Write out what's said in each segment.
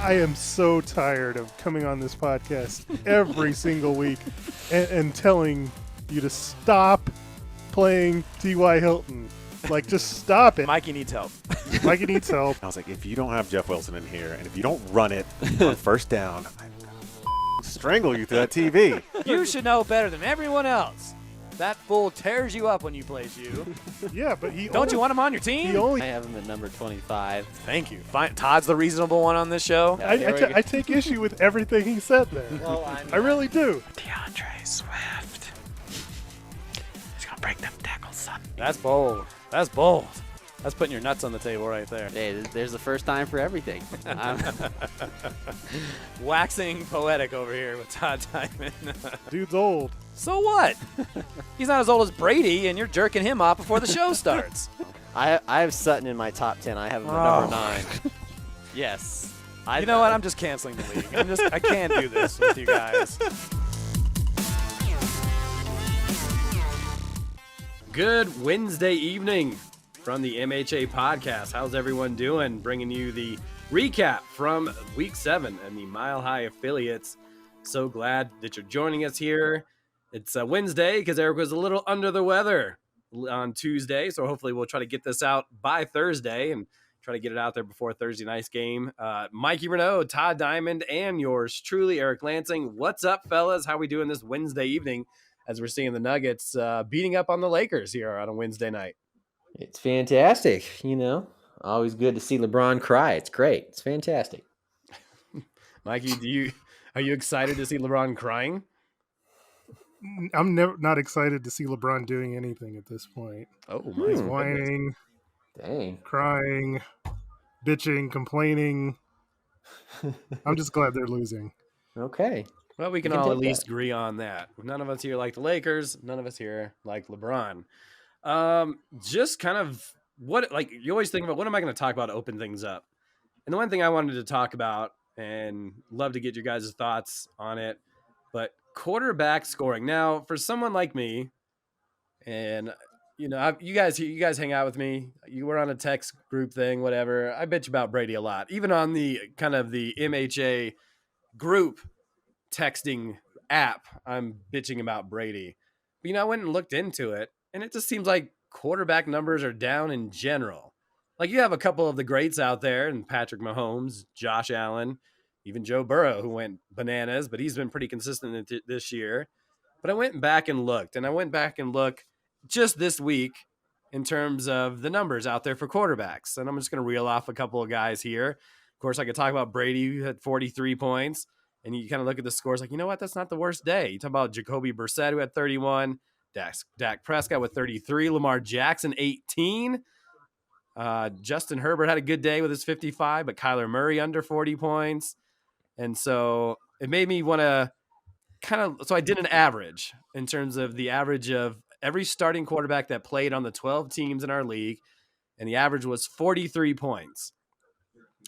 I am so tired of coming on this podcast every single week and telling you to stop playing T.Y. Hilton. Like, just stop it. Mikey needs help. Mikey needs help. I was like, if you don't have Jeff Wilson in here, and if you don't run it on first down, I'm gonna strangle you through that TV. You should know better than everyone else. That fool tears you up when you plays you. Yeah, but Don't you want him on your team? I have him at number 25. Thank you. Fine. Todd's the reasonable one on this show. I take issue with everything he said there. Well, I really do. DeAndre Swift. He's gonna break them tackles, son. That's bold. That's bold. That's putting your nuts on the table right there. Hey, there's the first time for everything. Waxing poetic over here with Todd Diamond. Dude's old. So what? He's not as old as Brady, and you're jerking him off before the show starts. I have Sutton in my top 10. I have him at number 9. Yes. You know what? I'm just canceling the league. I can't do this with you guys. Good Wednesday evening from the MHA podcast. How's everyone doing? Bringing you the recap from week 7 and the Mile High affiliates. So glad that you're joining us here. It's a Wednesday because Eric was a little under the weather on Tuesday. So hopefully we'll try to get this out by Thursday and try to get it out there before Thursday night's game. Mikey Renaud, Todd Diamond, and yours truly, Eric Lansing. What's up, fellas? How we doing this Wednesday evening as we're seeing the Nuggets beating up on the Lakers here on a Wednesday night? It's fantastic. You know, always good to see LeBron cry. It's great. It's fantastic. Mikey, are you excited to see LeBron crying? I'm not excited to see LeBron doing anything at this point. Oh, my He's whining, Dang. crying, bitching, complaining. I'm just glad they're losing. Okay. Well, we can You can all at take least that. agree on that. None of us here like the Lakers. None of us here like LeBron. Just kind of you always think about, what am I going to talk about to open things up? And the one thing I wanted to talk about, and love to get your guys' thoughts on it, but quarterback scoring. Now, for someone like me, and you know, you guys hang out with me. You were on a text group thing, whatever. I bitch about Brady a lot, even on the kind of the MHA group texting app. I'm bitching about Brady, but I went and looked into it, and it just seems like quarterback numbers are down in general. Like, you have a couple of the greats out there, and Patrick Mahomes, Josh Allen, even Joe Burrow, who went bananas, but he's been pretty consistent this year. But I went back and looked, just this week in terms of the numbers out there for quarterbacks. And I'm just going to reel off a couple of guys here. Of course, I could talk about Brady, who had 43 points. And you kind of look at the scores like, you know what? That's not the worst day. You talk about Jacoby Brissett, who had 31. Dak Prescott with 33. Lamar Jackson, 18. Justin Herbert had a good day with his 55, but Kyler Murray under 40 points. And so it made me want to so I did an average in terms of the average of every starting quarterback that played on the 12 teams in our league. And the average was 43 points.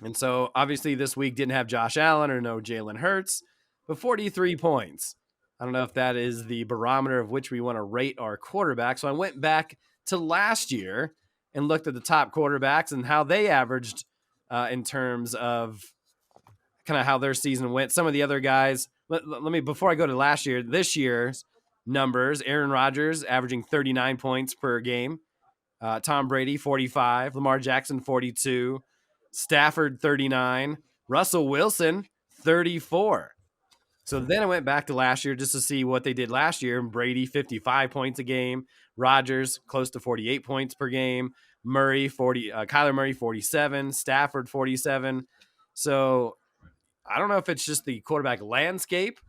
And so obviously this week didn't have Josh Allen or no Jalen Hurts, but 43 points. I don't know if that is the barometer of which we want to rate our quarterback. So I went back to last year and looked at the top quarterbacks and how they averaged in terms of kind of how their season went. Some of the other guys, let me, before I go to last year, this year's numbers: Aaron Rodgers averaging 39 points per game. Tom Brady, 45. Lamar Jackson, 42. Stafford, 39. Russell Wilson, 34. So then I went back to last year just to see what they did last year. Brady, 55 points a game. Rodgers, close to 48 points per game. Kyler Murray, 47. Stafford, 47. So I don't know if it's just the quarterback landscape,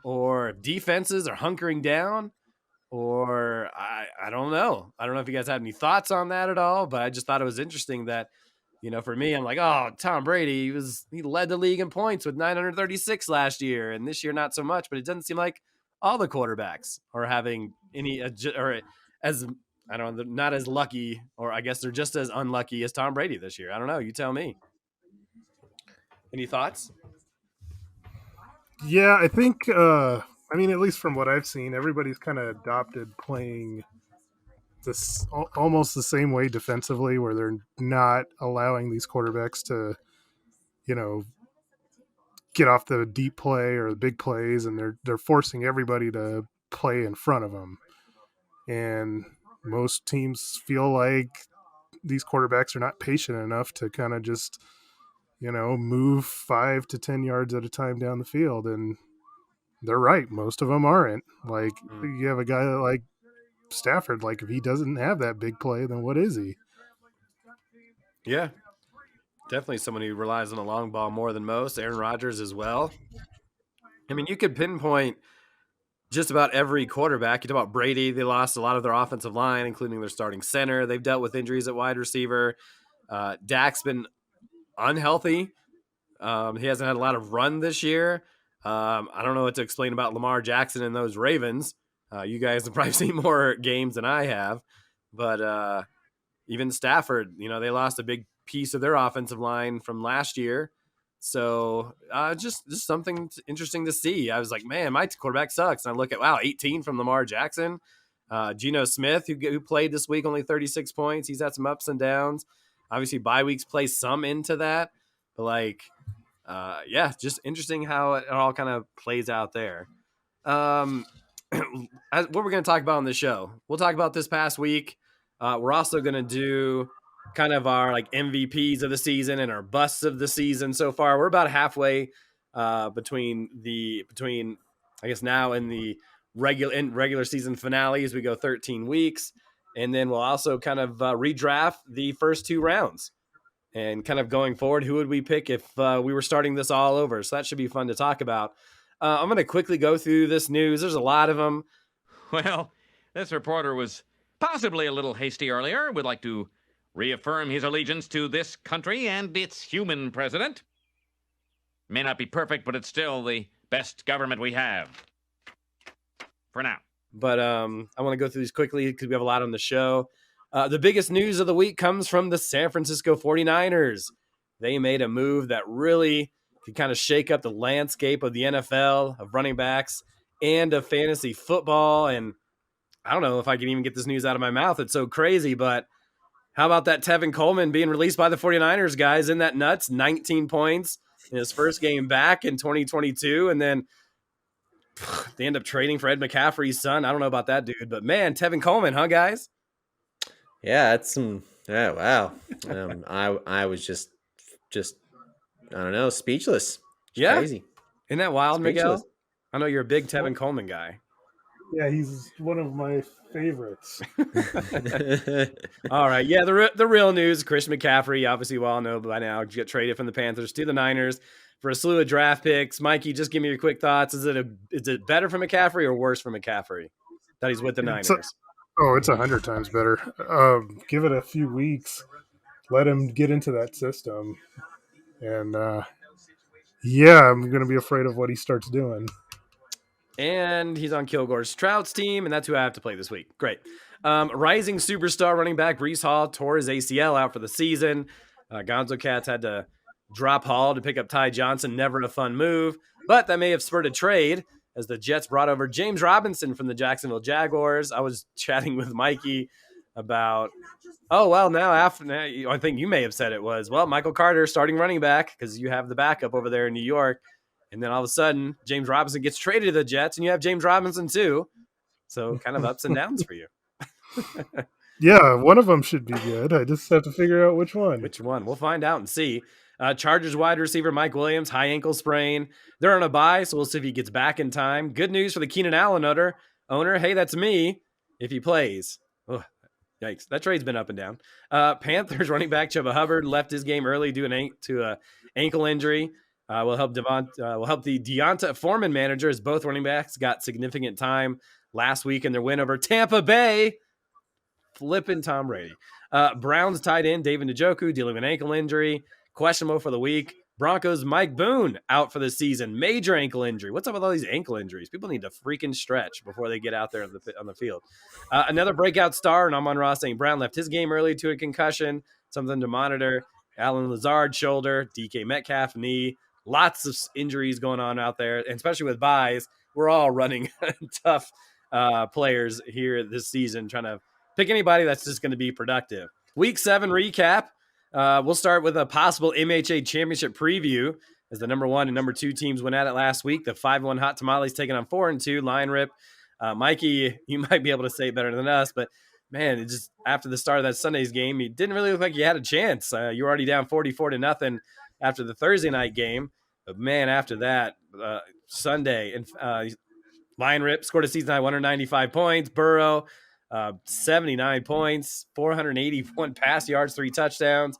or defenses are hunkering down, or I don't know. I don't know if you guys have any thoughts on that at all, but I just thought it was interesting that, for me, I'm like, oh, Tom Brady, he led the league in points with 936 last year, and this year not so much. But it doesn't seem like all the quarterbacks are having any, or as, I don't know, not as lucky, or I guess they're just as unlucky as Tom Brady this year. I don't know. You tell me. Any thoughts? Yeah, I think, at least from what I've seen, everybody's kind of adopted playing this almost the same way defensively, where they're not allowing these quarterbacks to, get off the deep play or the big plays, and they're forcing everybody to play in front of them. And most teams feel like these quarterbacks are not patient enough to kind of just, move 5 to 10 yards at a time down the field. And they're right. Most of them aren't. Like, you have a guy like Stafford, like, if he doesn't have that big play, then what is he? Yeah. Definitely someone who relies on the long ball more than most. Aaron Rodgers as well. I mean, you could pinpoint just about every quarterback. You talk about Brady. They lost a lot of their offensive line, including their starting center. They've dealt with injuries at wide receiver. Dak's been unhealthy. He hasn't had a lot of run this year. I don't know what to explain about Lamar Jackson and those Ravens. You guys have probably seen more games than I have. But even Stafford, they lost a big piece of their offensive line from last year. So just something interesting to see. I was like, man, my quarterback sucks. And I look at, 18 from Lamar Jackson. Geno Smith, who played this week, only 36 points. He's had some ups and downs. Obviously, bye weeks play some into that. But, just interesting how it all kind of plays out there. What we're going to talk about on the show, we'll talk about this past week. We're also going to do kind of our MVPs of the season and our busts of the season so far. We're about halfway between I guess now in the regular season finale as we go 13 weeks. And then we'll also kind of redraft the first 2 rounds and kind of going forward, who would we pick if we were starting this all over? So that should be fun to talk about. I'm going to quickly go through this news. There's a lot of them. Well, this reporter was possibly a little hasty earlier. Would like to reaffirm his allegiance to this country and its human president. May not be perfect, but it's still the best government we have. For now. But I want to go through these quickly because we have a lot on the show. The biggest news of the week comes from the San Francisco 49ers. They made a move that really could kind of shake up the landscape of the NFL, of running backs, and of fantasy football. And I don't know if I can even get this news out of my mouth. It's so crazy, but how about that Tevin Coleman being released by the 49ers, guys? Isn't that nuts? 19 points in his first game back in 2022. And then they end up trading for Ed McCaffrey's son. I don't know about that dude, but man, Tevin Coleman, huh, guys? Yeah, that's some. Yeah, wow. I was just I don't know, speechless. It's crazy. Isn't that wild, Speechless. Miguel? I know you're a big Tevin Coleman guy. Yeah, he's one of my favorites. All right. Yeah, the real news, Christian McCaffrey, obviously we all know by now, get traded from the Panthers to the Niners for a slew of draft picks. Mikey, just give me your quick thoughts. Is it better for McCaffrey or worse for McCaffrey that he's with the Niners? It's 100 times better. Give it a few weeks. Let him get into that system. And, I'm going to be afraid of what he starts doing. And he's on Kilgore's Trout's team, and that's who I have to play this week. Great. Rising superstar running back Breece Hall tore his ACL out for the season. Gonzo Cats had to drop Hall to pick up Ty Johnson. Never a fun move, but that may have spurred a trade as the Jets brought over James Robinson from the Jacksonville Jaguars. I was chatting with Mikey about, I think you may have said it was, Michael Carter starting running back because you have the backup over there in New York. And then all of a sudden, James Robinson gets traded to the Jets, and you have James Robinson too. So kind of ups and downs for you. Yeah, one of them should be good. I just have to figure out which one. Which one? We'll find out and see. Chargers wide receiver Mike Williams, high ankle sprain. They're on a bye, so we'll see if he gets back in time. Good news for the Keenan Allen owner. Hey, that's me if he plays. Ugh, yikes. That trade's been up and down. Panthers running back Chuba Hubbard left his game early due to an ankle injury. Will help the Deonta Foreman manager as both running backs got significant time last week in their win over Tampa Bay. Flipping Tom Brady. Browns tight end David Njoku dealing with an ankle injury. Questionable for the week. Broncos Mike Boone out for the season. Major ankle injury. What's up with all these ankle injuries? People need to freaking stretch before they get out there on the field. Another breakout star, and Amon-Ra St. Brown left his game early to a concussion. Something to monitor. Alan Lazard shoulder. DK Metcalf knee. Lots of injuries going on out there, and especially with buys. We're all running tough players here this season, trying to pick anybody that's just going to be productive. Week 7 recap. We'll start with a possible MHA championship preview. as the number 1 and number 2 teams went at it last week. The 5-1 Hot Tamales taking on 4-2 Lion Rip. Mikey, you might be able to say it better than us, but man, it just after the start of that Sunday's game, you didn't really look like you had a chance. You were already down 44-0 after the Thursday night game. But man, after that, Sunday, and Lion Rip scored a season high 195 points. Burrow, 79 points, 481 pass yards, 3 touchdowns.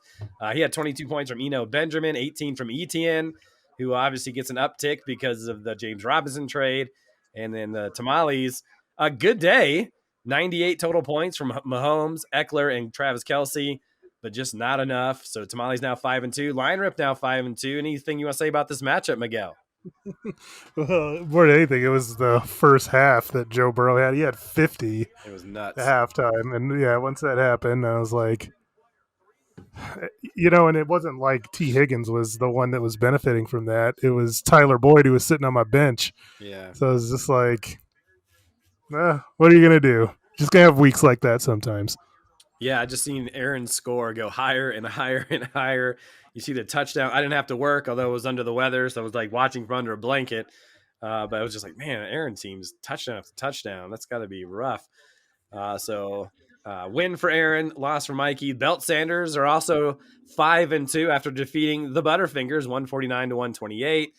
He had 22 points from Eno Benjamin, 18 from Etienne, who obviously gets an uptick because of the James Robinson trade. And then the Tamales, a good day, 98 total points from Mahomes, Eckler, and Travis Kelce, but just not enough. So Tamales now 5-2. Lion Rip now 5-2. Anything you want to say about this matchup, Miguel? Well, more than anything, it was the first half that Joe Burrow had. He had 50 It was nuts. at halftime. And yeah, once that happened, I was like, and it wasn't like T. Higgins was the one that was benefiting from that. It was Tyler Boyd who was sitting on my bench. Yeah. So it was just like, what are you going to do? Just going to have weeks like that sometimes. Yeah, I just seen Aaron's score go higher and higher and higher. You see the touchdown. I didn't have to work, although I was under the weather, so I was like watching from under a blanket. But I was just like, man, Aaron seems touchdown after touchdown. That's got to be rough. So win for Aaron, loss for Mikey. Belt Sanders are also 5-2 after defeating the Butterfingers 149-128.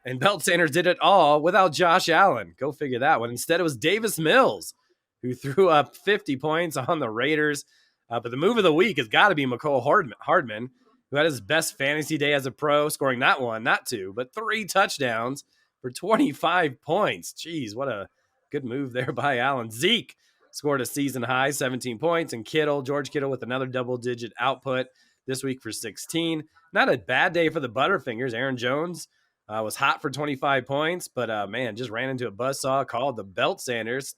And Belt Sanders did it all without Josh Allen. Go figure that one. Instead, it was Davis Mills who threw up 50 points on the Raiders. But the move of the week has got to be McCole Hardman, who had his best fantasy day as a pro, scoring not 1, not 2, but 3 touchdowns for 25 points. Jeez, what a good move there by Allen. Zeke scored a season high, 17 points, and George Kittle with another double-digit output this week for 16. Not a bad day for the Butterfingers. Aaron Jones was hot for 25 points, but man, just ran into a buzzsaw called the Belt Sanders.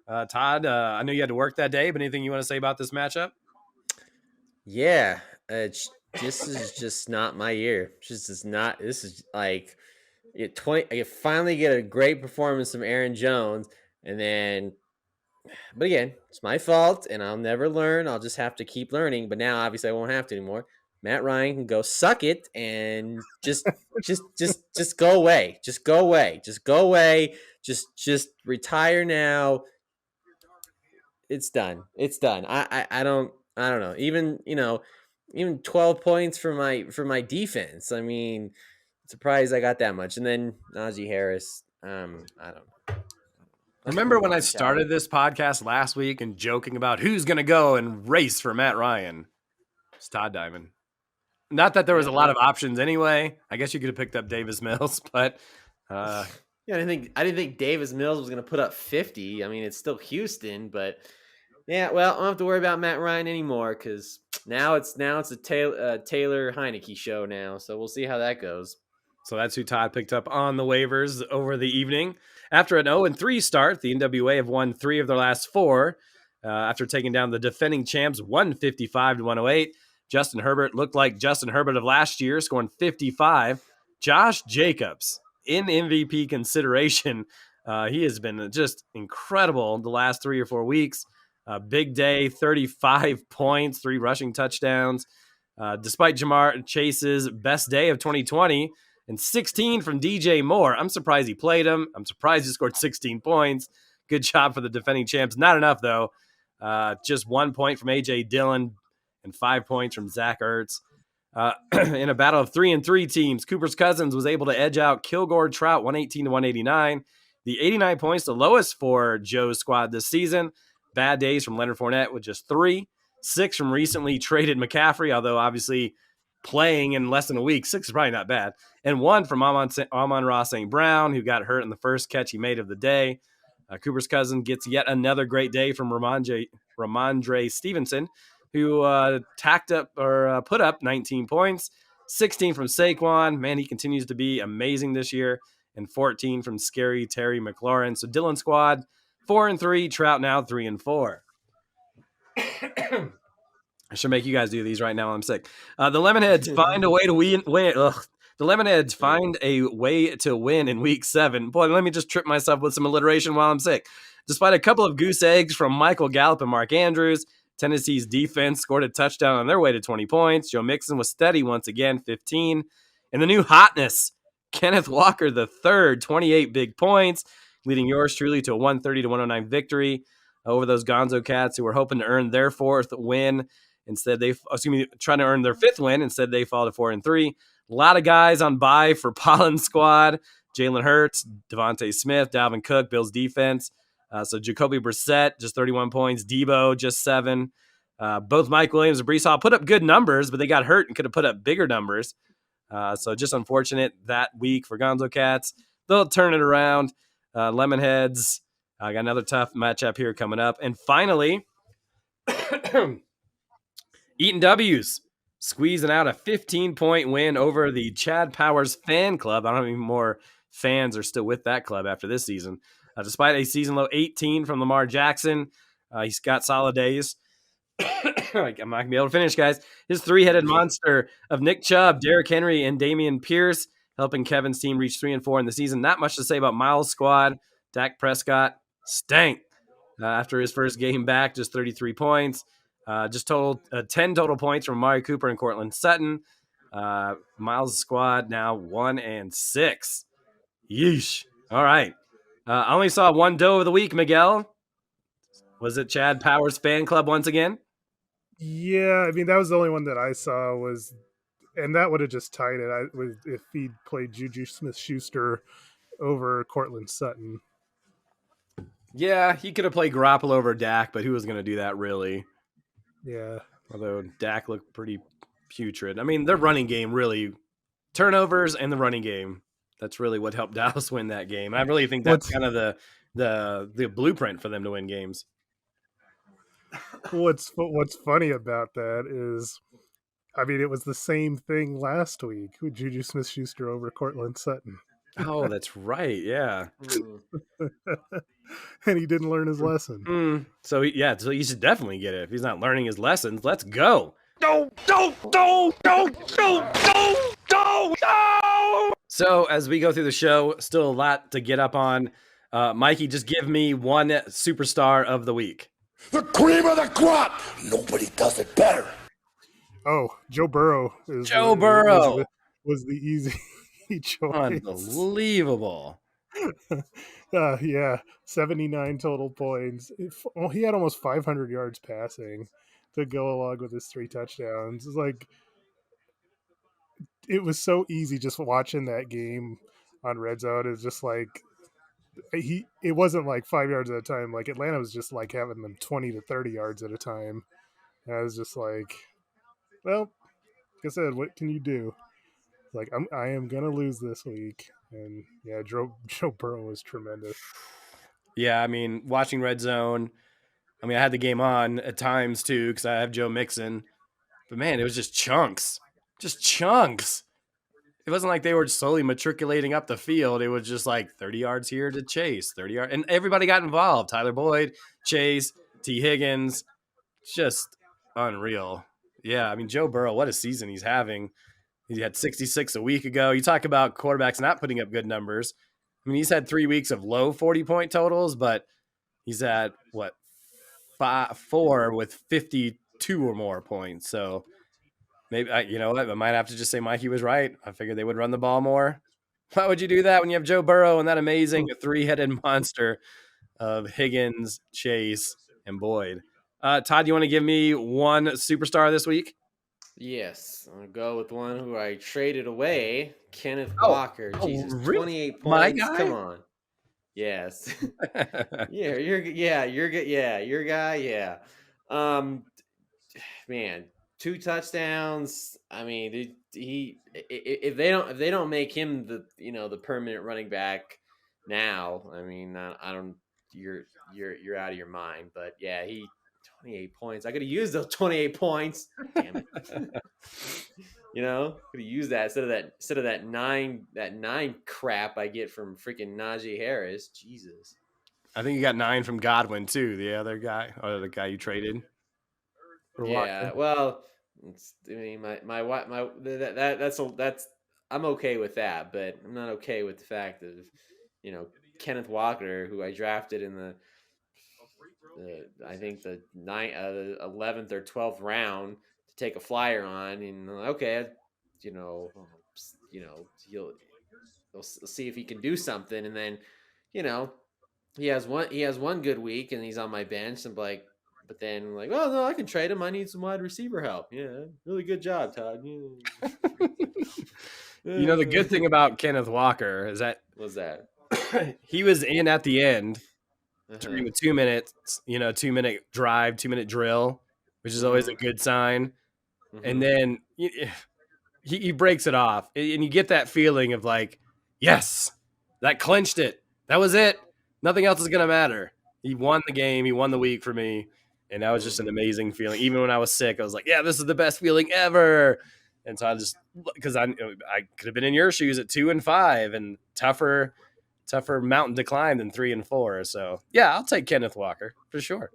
Todd, I know you had to work that day, but anything you want to say about this matchup? Yeah, this is just not my year. This is like you finally get a great performance from Aaron Jones, and then, but again, it's my fault, and I'll never learn. I'll just have to keep learning. But now, obviously, I won't have to anymore. Matt Ryan can go suck it and just go away. Just go away. Just go away. Just retire now. It's done. It's done. I don't know. Even 12 points for my defense. I mean, surprised I got that much. And then Najee Harris. I don't know. Remember when I started this podcast last week and joking about who's going to go and race for Matt Ryan? It's Todd Diamond. Not that there was a lot of options anyway. I guess you could have picked up Davis Mills, but yeah, I didn't think Davis Mills was going to put up 50. I mean, it's still Houston, but yeah, well, I don't have to worry about Matt Ryan anymore because now it's a Taylor Heineke show now. So we'll see how that goes. So that's who Todd picked up on the waivers over the evening. After an 0-3 start, the NWA have won 3 of their last 4 after taking down the defending champs 155-108. Justin Herbert looked like Justin Herbert of last year, scoring 55. Josh Jacobs in MVP consideration. He has been just incredible the last 3 or 4 weeks. Big day, 35 points, 3 rushing touchdowns. Despite Jamar Chase's best day of 2020 and 16 from DJ Moore. I'm surprised he played him. I'm surprised he scored 16 points. Good job for the defending champs. Not enough, though. Just 1 point from A.J. Dillon and 5 points from Zach Ertz. In a battle of 3-3 teams, Cooper's Cousins was able to edge out Kilgore Trout 118-189. The 89 points, the lowest for Joe's squad this season. Bad days from Leonard Fournette with just 3. 6 from recently traded McCaffrey, although obviously playing in less than a week. 6 is probably not bad. And 1 from Amon-Ra St. Brown, who got hurt in the first catch he made of the day. Cooper's cousin gets yet another great day from Ramondre Stevenson, who put up 19 points, 16 from Saquon. Man, he continues to be amazing this year, and 14 from scary Terry McLaurin. So Dylan squad 4-3, Trout now 3-4. I should make you guys do these right now. I'm sick. The Lemonheads find a way to win. The Lemonheads find a way to win in Week 7. Boy, let me just trip myself with some alliteration while I'm sick. Despite a couple of goose eggs from Michael Gallup and Mark Andrews, Tennessee's defense scored a touchdown on their way to 20 points. Joe Mixon was steady once again, 15. And the new hotness, Kenneth Walker the third, 28 big points, leading yours truly to a 130 to 109 victory over those Gonzo Cats who were hoping to earn their fourth win. Instead, trying to earn their fifth win. Instead, they fall to 4-3. A lot of guys on bye for Pollen's squad. Jalen Hurts, Devontae Smith, Dalvin Cook, Bills defense. So Jacoby Brissett, just 31 points. Debo, just 7. Both Mike Williams and Brees Hall put up good numbers, but they got hurt and could have put up bigger numbers. So just unfortunate that week for Gonzo Cats. They'll turn it around. Lemonheads, I got another tough matchup here coming up. And finally, Eaton W's squeezing out a 15-point win over the Chad Powers fan club. I don't know how many more fans are still with that club after this season. Despite a season low 18 from Lamar Jackson, he's got solid days. I'm not going to be able to finish, guys. His three-headed monster of Nick Chubb, Derrick Henry, and Damian Pierce helping Kevin's team reach 3-4 in the season. Not much to say about Miles' squad. Dak Prescott stank after his first game back, just 33 points. Just 10 total points from Amari Cooper and Cortland Sutton. Miles' squad now 1-6. Yeesh. All right. I only saw one doe of the week, Miguel. Was it Chad Powers fan club once again? Yeah, I mean that was the only one that I saw was, and that would have just tied it. If he'd played Juju Smith-Schuster over Cortland Sutton. Yeah, he could have played Garoppolo over Dak, but who was going to do that really? Yeah. Although Dak looked pretty putrid. I mean, their running game really, turnovers and the running game, that's really what helped Dallas win that game. And I really think that's kind of the blueprint for them to win games. What's funny about that is, I mean, it was the same thing last week with Juju Smith-Schuster over Cortland Sutton. Oh, that's right. Yeah. And he didn't learn his lesson. So he should definitely get it. If he's not learning his lessons, let's go. No. So as we go through the show, still a lot to get up on. Mikey, just give me one superstar of the week. The cream of the crop. Nobody does it better. Oh, Joe Burrow was the easy choice. Unbelievable. Yeah, 79 total points. He had almost 500 yards passing to go along with his 3 touchdowns. It's like, it was so easy just watching that game on Red Zone. It's just like it wasn't like 5 yards at a time. Like Atlanta was just like having them 20 to 30 yards at a time. And I was just like, well, like I said, what can you do? Like I am gonna lose this week. And yeah, Joe Burrow was tremendous. Yeah, I mean, watching Red Zone, I mean, I had the game on at times too because I have Joe Mixon. But man, it was just chunks. Just chunks. It wasn't like they were slowly matriculating up the field. It was just like 30 yards here to Chase, 30 yards. And everybody got involved. Tyler Boyd, Chase, T. Higgins. Just unreal. Yeah, I mean, Joe Burrow, what a season he's having. He had 66 a week ago. You talk about quarterbacks not putting up good numbers. I mean, he's had 3 weeks of low 40-point totals, but he's at, 4 with 52 or more points. So maybe, you know what, I might have to just say Mikey was right. I figured they would run the ball more. Why would you do that when you have Joe Burrow and that amazing 3-headed monster of Higgins, Chase, and Boyd? Todd, you want to give me one superstar this week? Yes, I'm gonna go with one who I traded away, Kenneth Walker. Jesus, really? 28 My points. guy? Come on. Yes. You're good. Yeah, your guy. Yeah. Man, 2 touchdowns. I mean, if they don't make him the permanent running back now, I mean, I don't. You're out of your mind. But yeah, 28 points. I could have used those 28 points. Damn it. Could have used that instead of that 9 crap I get from freaking Najee Harris. Jesus. I think you got 9 from Godwin too, the other guy, or the guy you traded. Yeah, well, I mean, that's I'm okay with that, but I'm not okay with the fact of Kenneth Walker, who I drafted in the I think the 11th or 12th round to take a flyer on, and okay, he'll see if he can do something, and then, he has one good week, and he's on my bench, and but then like, oh no, I can trade him. I need some wide receiver help. Yeah, really good job, Todd. Yeah. The good thing about Kenneth Walker is that was that he was in at the end during uh-huh. the 2 minutes, 2-minute drive, 2-minute drill, which is always a good sign. And then he breaks it off, and you get that feeling of like, yes, that clinched it. That was it. Nothing else is going to matter. He won the game. He won the week for me. And that was just an amazing feeling. Even when I was sick, I was like, yeah, this is the best feeling ever. And so because I could have been in your shoes at 2-5 and tougher mountain to climb than 3-4. So yeah, I'll take Kenneth Walker for sure.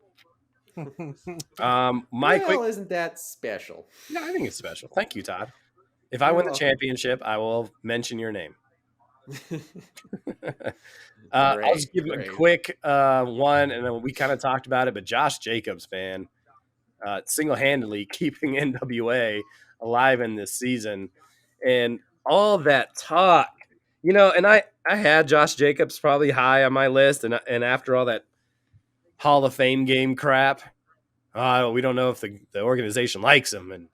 Isn't that special? No, I think it's special. Thank you, Todd. If I win the championship, I will mention your name. I'll just give a quick one, and then we kind of talked about it, but Josh Jacobs, man, single-handedly keeping NWA alive in this season. And all that talk, and I had Josh Jacobs probably high on my list, and after all that Hall of Fame game crap, we don't know if the organization likes him, and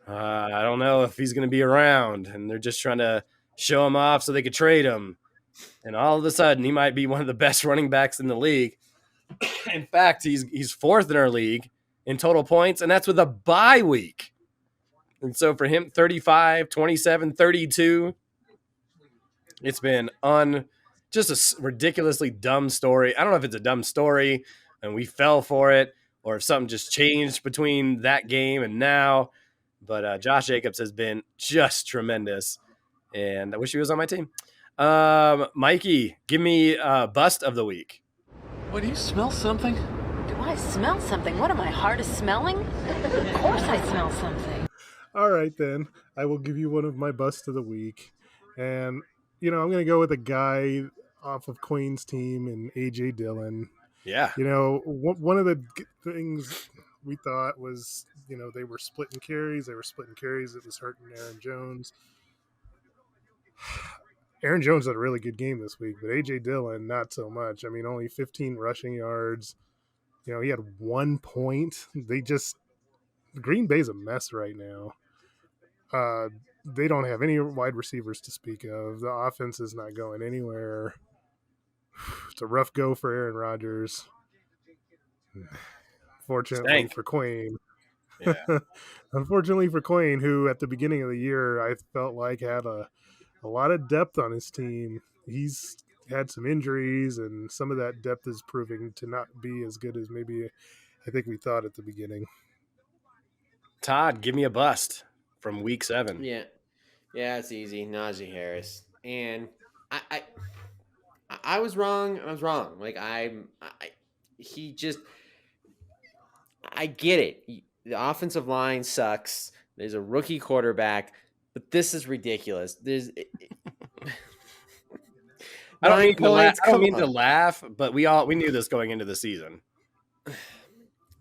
I don't know if he's going to be around, and they're just trying to show him off so they could trade him. And all of a sudden, he might be one of the best running backs in the league. In fact, he's fourth in our league in total points, and that's with a bye week. And so for him, 35, 27, 32, it's been just a ridiculously dumb story. I don't know if it's a dumb story and we fell for it, or if something just changed between that game and now. But Josh Jacobs has been just tremendous, and I wish he was on my team. Mikey, give me bust of the week. What, do you smell something? Do I smell something? What am I, hard of smelling? Of course I smell something. All right, then. I will give you one of my busts of the week. And, I'm going to go with a guy off of Queen's team and A.J. Dillon. Yeah. One of the things we thought was, they were splitting carries. It was hurting Aaron Jones. Aaron Jones had a really good game this week, but A.J. Dillon, not so much. I mean, only 15 rushing yards. He had 1 point. Green Bay's a mess right now. They don't have any wide receivers to speak of. The offense is not going anywhere. It's a rough go for Aaron Rodgers. Fortunately for Queen. Yeah. Unfortunately for Queen, who at the beginning of the year I felt like had a lot of depth on his team. He's had some injuries, and some of that depth is proving to not be as good as maybe I think we thought at the beginning. Todd, give me a bust from week 7. Yeah, it's easy. Najee Harris, and I was wrong. Like I get it. The offensive line sucks. There's a rookie quarterback, but this is ridiculous. I don't mean to laugh, but we knew this going into the season.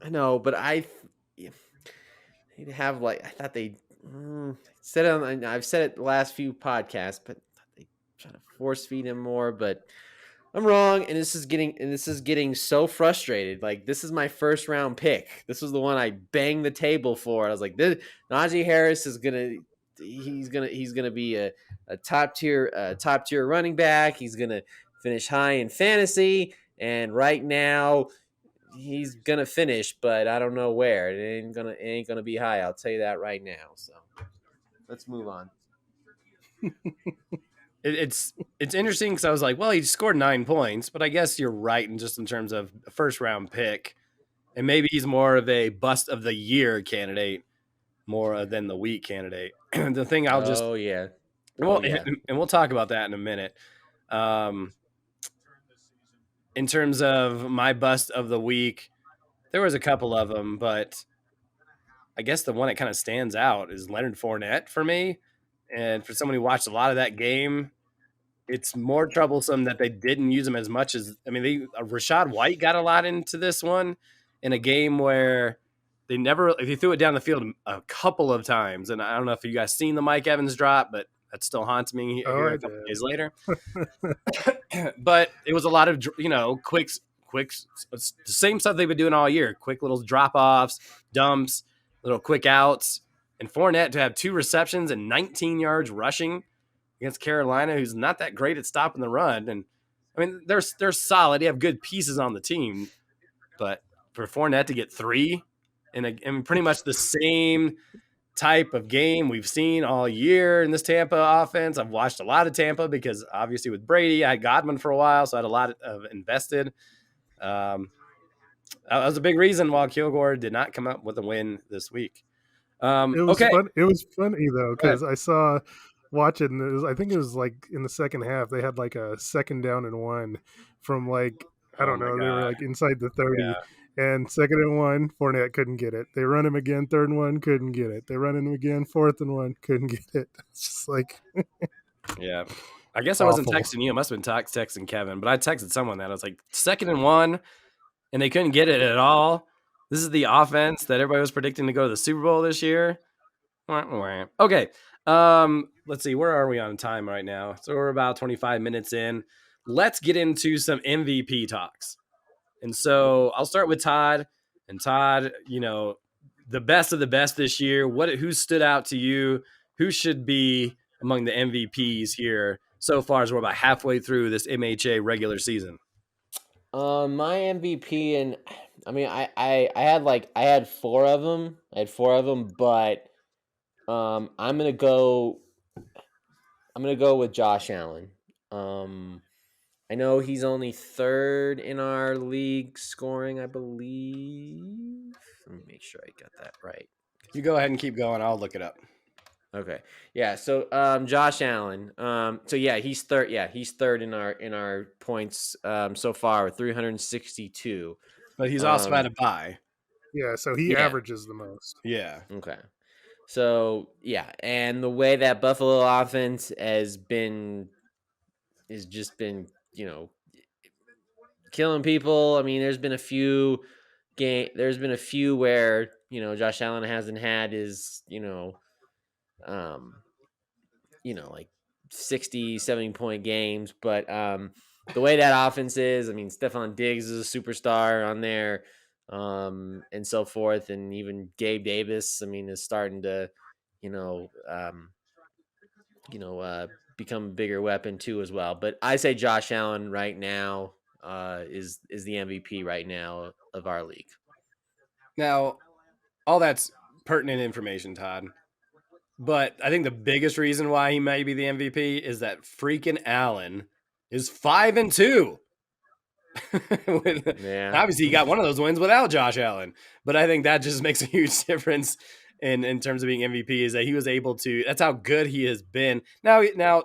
I know, but I've said it. I've said it the last few podcasts, but they try to force feed him more. But I'm wrong, and this is getting so frustrated. Like, this is my first round pick. This was the one I banged the table for. I was like, Najee Harris is he's gonna be a top tier running back. He's gonna finish high in fantasy, and right now he's gonna finish, but I don't know where. It ain't gonna be high. I'll tell you that right now. So let's move on. It's interesting because I was like, well, he scored 9 points, but I guess you're right in terms of a first round pick, and maybe he's more of a bust of the year candidate more than the week candidate. The thing I'll just and we'll talk about that in a minute. In terms of my bust of the week, there was a couple of them, but I guess the one that kind of stands out is Leonard Fournette for me. And for someone who watched a lot of that game, it's more troublesome that they didn't use him as much as, Rashad White got a lot into this one in a game where they threw it down the field a couple of times. And I don't know if you guys seen the Mike Evans drop, but That still haunts me Oh, here I a couple did. days later. But it was a lot of, quick, the same stuff they've been doing all year. Quick little drop-offs, dumps, little quick outs. And Fournette to have 2 receptions and 19 yards rushing against Carolina, who's not that great at stopping the run. And, I mean, they're solid. They have good pieces on the team. But for Fournette to get 3 and pretty much the same type of game we've seen all year in this Tampa offense. I've watched a lot of Tampa because obviously with Brady, I had Godwin for a while, so I had a lot of invested. That was a big reason why Kilgore did not come up with a win this week. It was Okay. fun. It was funny though Go ahead. because I saw watching. I think it was like in the second half they had like a 2nd-down-and-1 from like I Oh don't my know. They were God. like inside the 30, Yeah. and 2nd-and-1. Fournette couldn't get it. They run him again. 3rd-and-1 couldn't get it. They run him again. 4th-and-1 couldn't get it. It's just like Yeah. I guess I wasn't awful. texting you. I must have been texting Kevin, but I texted someone that I was like 2nd-and-1, and they couldn't get it at all. This is the offense that everybody was predicting to go to the Super Bowl this year. Okay. Let's see. Where are we on time right now? So we're about 25 minutes in. Let's get into some MVP talks. And so I'll start with Todd. And Todd, the best of the best this year. Who stood out to you? Who should be among the MVPs here so far as we're about halfway through this MHA regular season? My MVP, and I mean, I had 4 of them. I had 4 of them, but I'm gonna go with Josh Allen. I know he's only 3rd in our league scoring, I believe. Let me make sure I got that right. You go ahead and keep going. I'll look it up. Okay. Yeah. So Josh Allen. So yeah, he's 3rd. Yeah, he's 3rd in our points so far with 362. But he's also had a bye. Yeah, so he Yeah. averages the most. Yeah. Okay. So yeah, and the way that Buffalo offense has just been, killing people. I mean, there's been a few where, Josh Allen hasn't had his, like 60, 70 point games. But the way that offense is, I mean, Stephon Diggs is a superstar on there, and so forth. And even Gabe Davis, I mean, is starting to, you know, um, become a bigger weapon too as well. But I say Josh Allen right now is the MVP right now of our league. Now, all that's pertinent information, Todd. But I think the biggest reason why he may be the MVP is that freaking Allen is 5-2. Yeah. Obviously, he got one of those wins without Josh Allen. But I think that just makes a huge difference in terms of being MVP, is that he was able to. That's how good he has been. Now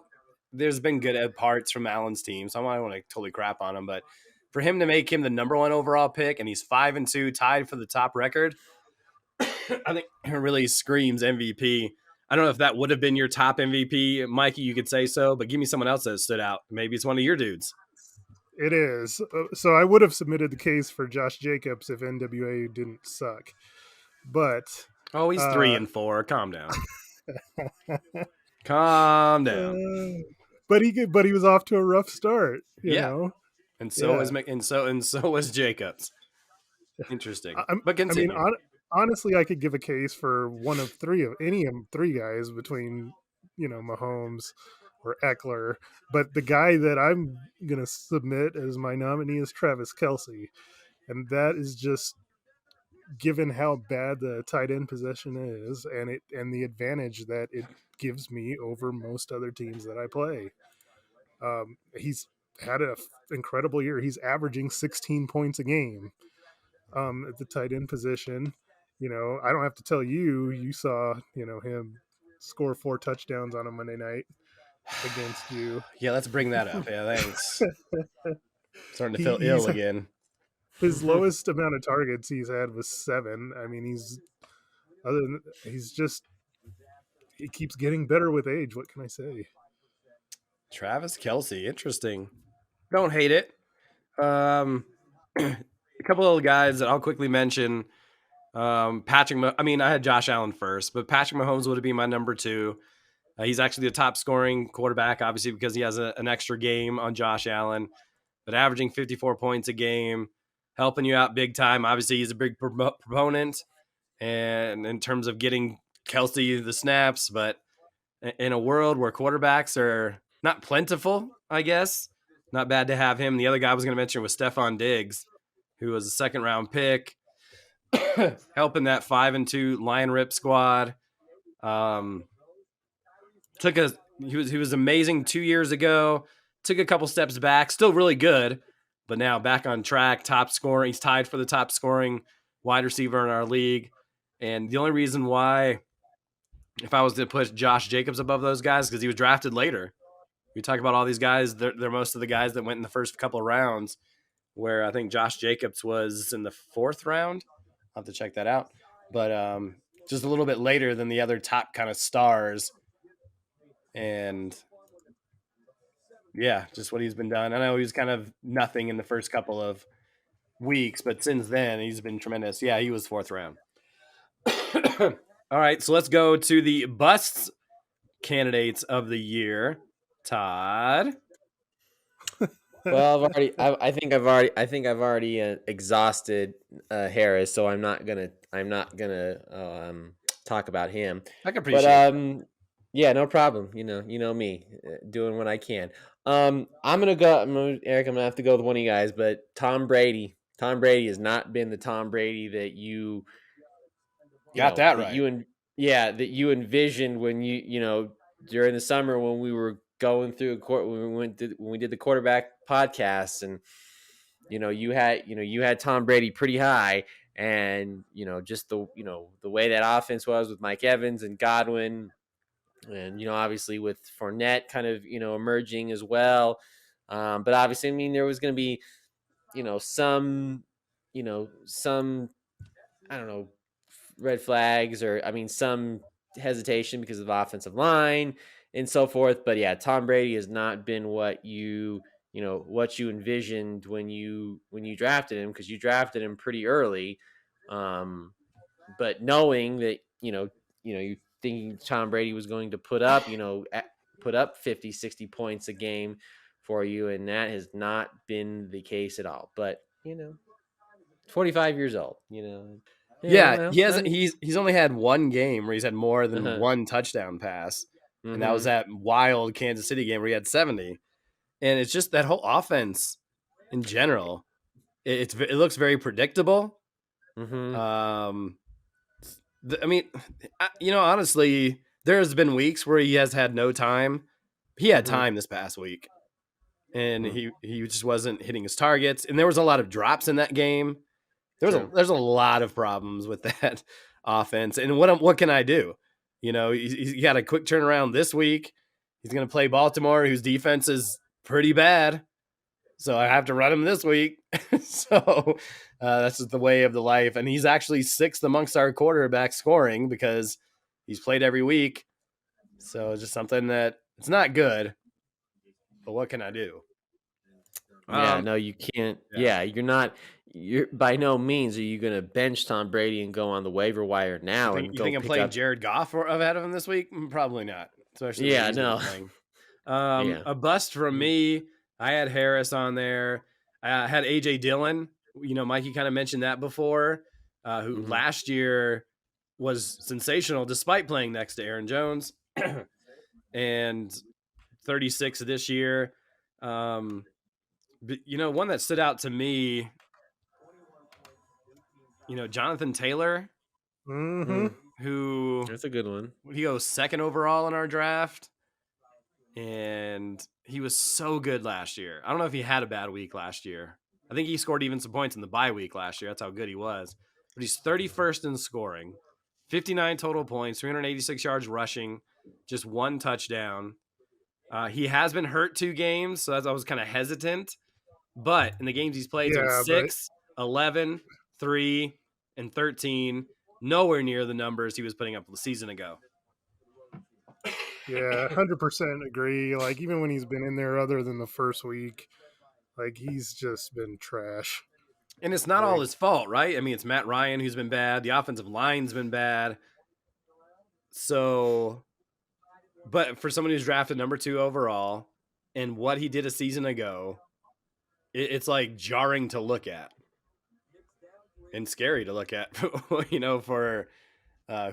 there's been good parts from Allen's team, so I don't want to totally crap on him. But for him to make him the number 1 overall pick, and he's 5-2, tied for the top record, I think it really screams MVP. I don't know if that would have been your top MVP, Mikey. You could say so, but give me someone else that stood out. Maybe it's one of your dudes. It is. So I would have submitted the case for Josh Jacobs if NWA didn't suck. But Oh, he's 3-4. Calm down. Calm down. But he was off to a rough start, you know. And so was Jacobs. Interesting. But continue. I mean, honestly, I could give a case for one of 3 of any of 3 guys between, Mahomes or Eckler. But the guy that I'm gonna submit as my nominee is Travis Kelce, and that is just given how bad the tight end possession is, and the advantage that it gives me over most other teams that I play. He's had an incredible year. He's averaging 16 points a game at the tight end position. I don't have to tell you. You saw, him score 4 touchdowns on a Monday night against you. Yeah, let's bring that up. Yeah, thanks. Starting to feel ill again. His lowest amount of targets he's had was 7. I mean, he keeps getting better with age. What can I say? Travis Kelce, interesting. Don't hate it. A couple of guys that I'll quickly mention. I had Josh Allen first, but Patrick Mahomes would be my number 2. He's actually the top scoring quarterback, obviously, because he has an extra game on Josh Allen, but averaging 54 points a game, helping you out big time. Obviously, he's a big proponent, and in terms of getting Kelsey the snaps, but in a world where quarterbacks are not plentiful, I guess, not bad to have him. The other guy I was going to mention was Stephon Diggs, who was a second-round pick, helping that 5-2 Lion Rip squad. He was amazing 2 years ago. Took a couple steps back, still really good, but now back on track. Top scorer, he's tied for the top scoring wide receiver in our league. And the only reason why, if I was to put Josh Jacobs above those guys, because he was drafted later. We talk about all these guys; they're most of the guys that went in the first couple of rounds. Where I think Josh Jacobs was in the 4th round. I'll have to check that out, but just a little bit later than the other top kind of stars. And yeah, just what he's been done. I know he was kind of nothing in the first couple of weeks, but since then he's been tremendous. Yeah, he was 4th round. All right, so let's go to the busts candidates of the year. Todd. Well, I think I've already exhausted Harris, so I'm not gonna talk about him. I can appreciate. But yeah, no problem. You know me, doing what I can. I'm gonna go. Eric, I'm gonna have to go with one of you guys, but Tom Brady. Tom Brady has not been the Tom Brady that you Got that right. That you envisioned when during the summer when we were going through when we did the quarterback podcast, and you had Tom Brady pretty high, and just the way that offense was with Mike Evans and Godwin, and obviously with Fournette kind of emerging as well, but obviously I mean there was going to be some I don't know, red flags, or I mean some hesitation because of the offensive line and so forth. But yeah, Tom Brady has not been what you envisioned when you drafted him, because you drafted him pretty early. But knowing that you thinking Tom Brady was going to put up 50, 60 points a game for you, and that has not been the case at all. But 45 years old, Yeah, well, he hasn't. He's only had one game where he's had more than one touchdown pass, and that was that wild Kansas City game where he had 70. And it's just that whole offense in general. It looks very predictable. I mean, honestly, there's been weeks where he has had no time. He had time this past week, and he just wasn't hitting his targets. And there was a lot of drops in that game. There's a lot of problems with that offense. And what can I do? He got a quick turnaround this week. He's going to play Baltimore, whose defense is pretty bad. So I have to run him this week. So that's just the way of the life. And he's actually 6th amongst our quarterbacks scoring because he's played every week. So it's just something that it's not good. But what can I do? Yeah, no, you can't. Yeah, you're by no means are you going to bench Tom Brady and go on the waiver wire now. You think I'm playing Jared Goff ahead of him this week? Probably not. Especially a bust from me. I had Harris on there. I had AJ Dillon. Mikey kind of mentioned that before, who last year was sensational despite playing next to Aaron Jones, and 36 this year. But, one that stood out to me, Jonathan Taylor, who that's a good one. He goes 2nd overall in our draft, and he was so good last year. I don't know if he had a bad week last year. I think he scored even some points in the bye week last year. That's how good he was. But he's 31st in scoring, 59 total points, 386 yards rushing, just 1 touchdown. He has been hurt 2 games, so I was kind of hesitant. But in the games he's played, 6, 11, 3, and 13, nowhere near the numbers he was putting up a season ago. Yeah, 100% agree. Like, even when he's been in there other than the first week, like, he's just been trash. And it's not all his fault, right? I mean, it's Matt Ryan who's been bad. The offensive line's been bad. So But for someone who's drafted number 2 overall and what he did a season ago, it's like jarring to look at and scary to look at, for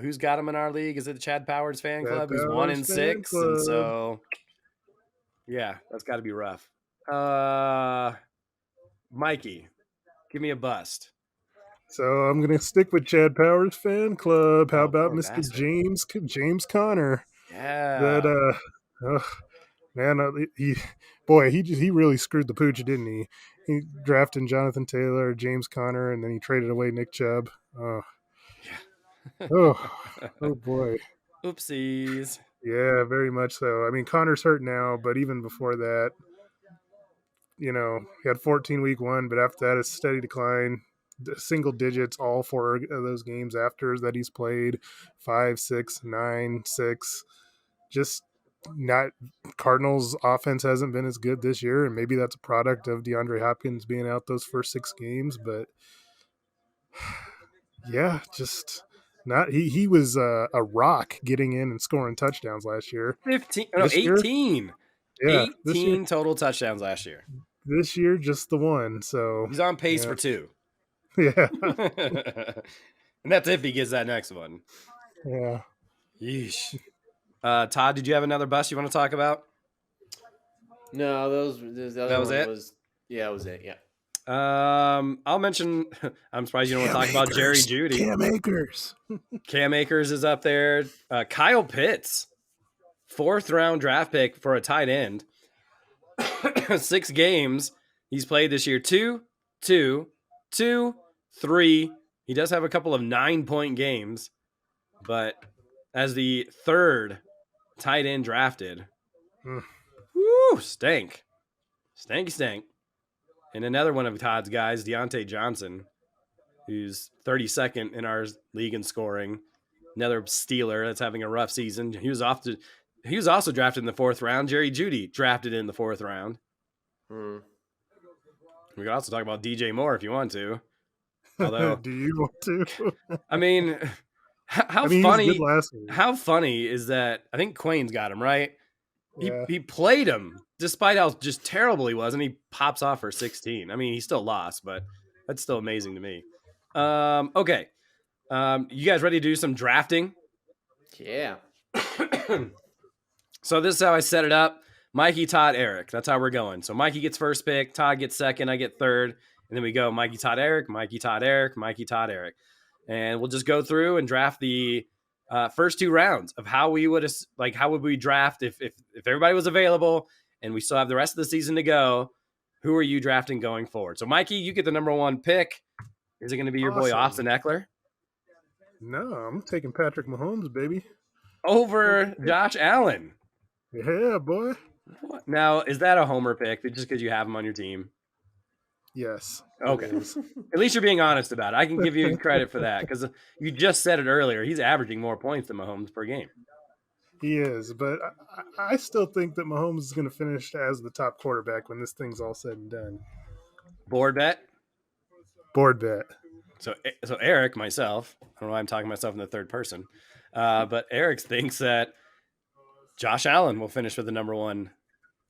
who's got him in our league? Is it the Chad Powers fan Chad club? Who's Powers 1-6. fan club. And so, yeah, that's got to be rough. Mikey, give me a bust. So I'm gonna stick with Chad Powers fan club. How about poor Mr. bastard. James Conner? Yeah. That man, he really screwed the pooch, didn't he? He drafted Jonathan Taylor, James Conner, and then he traded away Nick Chubb. Oh, oh boy. Oopsies. Yeah, very much so. I mean, Connor's hurt now, but even before that, he had 14 week one, but after that, it's steady decline. Single digits all 4 of those games after that he's played 5, 6, 9, 6. Just not Cardinals offense hasn't been as good this year, and maybe that's a product of DeAndre Hopkins being out those first 6 games, but yeah, just not he was a rock getting in and scoring touchdowns last year. 18. Yeah, 18 total touchdowns last year. This year just the one. So he's on pace for 2. Yeah. And that's if he gets that next one. Yeah. Yeesh. Todd, did you have another bust you want to talk about? No, that was it. That was it. Yeah. I'll mention. I'm surprised you don't want to talk about Jerry Jeudy. Cam Akers. Cam Akers is up there. Kyle Pitts, 4th round draft pick for a tight end. 6 games he's played this year. 2, 2, 2, 3. He does have a couple of 9-point games, but as the 3rd tight end drafted, woo, stank. And another one of Todd's guys, Deontay Johnson, who's 32nd in our league in scoring. Another Steeler that's having a rough season. He was also drafted in the 4th round. Jerry Jeudy drafted in the 4th round. We could also talk about DJ Moore if you want to. Although, do you want to? I mean, how funny is that? I think Quain's got him right. Yeah. He played him despite how just terrible he was, and he pops off for 16. I mean, he still lost, but that's still amazing to me. Okay. You guys ready to do some drafting? Yeah. So this is how I set it up. Mikey, Todd, Eric. That's how we're going. So Mikey gets first pick, Todd gets second, I get third, and then we go Mikey, Todd, Eric, Mikey, Todd, Eric, Mikey, Todd, Eric. And we'll just go through and draft the first 2 rounds of how we would draft if everybody was available and we still have the rest of the season to go. Who are you drafting going forward? So Mikey, you get the number 1 pick. Is it going to be your boy Austin Eckler? No, I'm taking Patrick Mahomes, baby. Over Josh Allen. Yeah, boy. What? Now, is that a homer pick just because you have him on your team? Yes. Okay. At least you're being honest about it. I can give you credit for that because you just said it earlier. He's averaging more points than Mahomes per game. He is, but I still think that Mahomes is going to finish as the top quarterback when this thing's all said and done. Board bet? Board bet. So Eric, myself, I don't know why I'm talking to myself in the third person, but Eric thinks that Josh Allen will finish with the number 1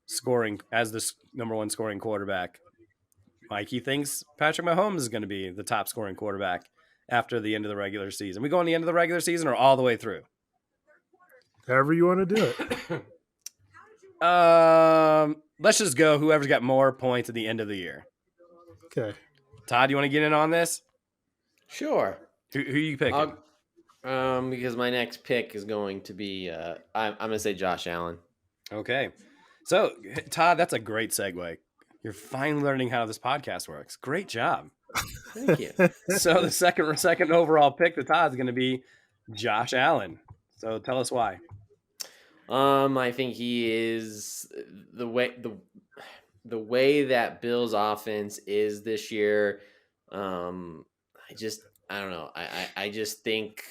scoring quarterback. Mikey thinks Patrick Mahomes is going to be the top scoring quarterback after the end of the regular season. We go on the end of the regular season or all the way through? However you want to do it. Let's just go whoever's got more points at the end of the year. Okay. Todd, you want to get in on this? Sure. Who are you picking? Because my next pick is going to be I'm going to say Josh Allen. Okay. So, Todd, that's a great segue. You're finally learning how this podcast works. Great job. Thank you. So the second overall pick to Todd is going to be Josh Allen. So tell us why. I think he is the way that Bill's offense is this year. I don't know. I just think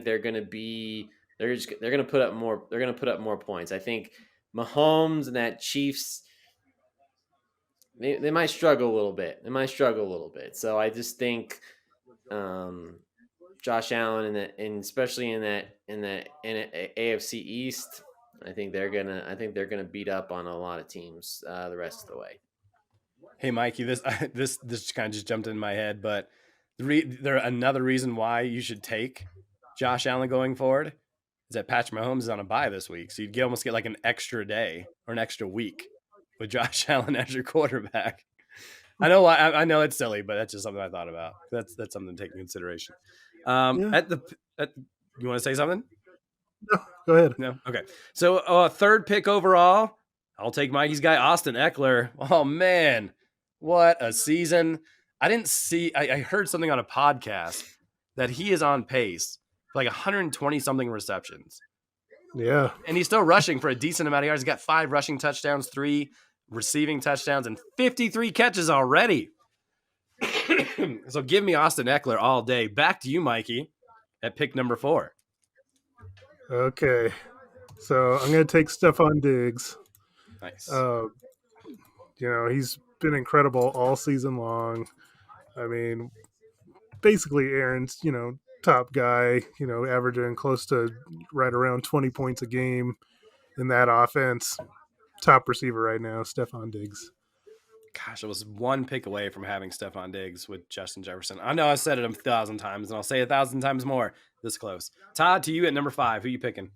they're going to put up more. They're going to put up more points. I think Mahomes and that Chiefs, they might struggle a little bit. So I just think Josh Allen and especially in AFC East. I think they're gonna beat up on a lot of teams the rest of the way. Hey, Mikey, this kind of just jumped in my head, but there another reason why you should take Josh Allen going forward is that Patrick Mahomes is on a bye this week, so you'd almost get like an extra day or an extra week with Josh Allen as your quarterback. I know it's silly, but that's just something I thought about. That's something to take into consideration. Yeah. You want to say something? Go ahead. No. Okay. So third pick overall, I'll take Mikey's guy, Austin Eckler. Oh man, what a season! I heard something on a podcast that he is on pace for like 120 something receptions. Yeah. And he's still rushing for a decent amount of yards. He's got 5 rushing touchdowns, 3 receiving touchdowns, and 53 catches already. So give me Austin Eckler all day. Back to you, Mikey, at pick number 4. Okay. So I'm going to take Stephon Diggs. Nice. He's been incredible all season long. I mean, basically Aaron's, top guy, averaging close to right around 20 points a game in that offense. Top receiver right now, Stephon Diggs. Gosh, I was one pick away from having Stephon Diggs with Justin Jefferson. I know I said it 1,000 times, and I'll say 1,000 times more. This close. Todd, to you at number 5. Who you picking?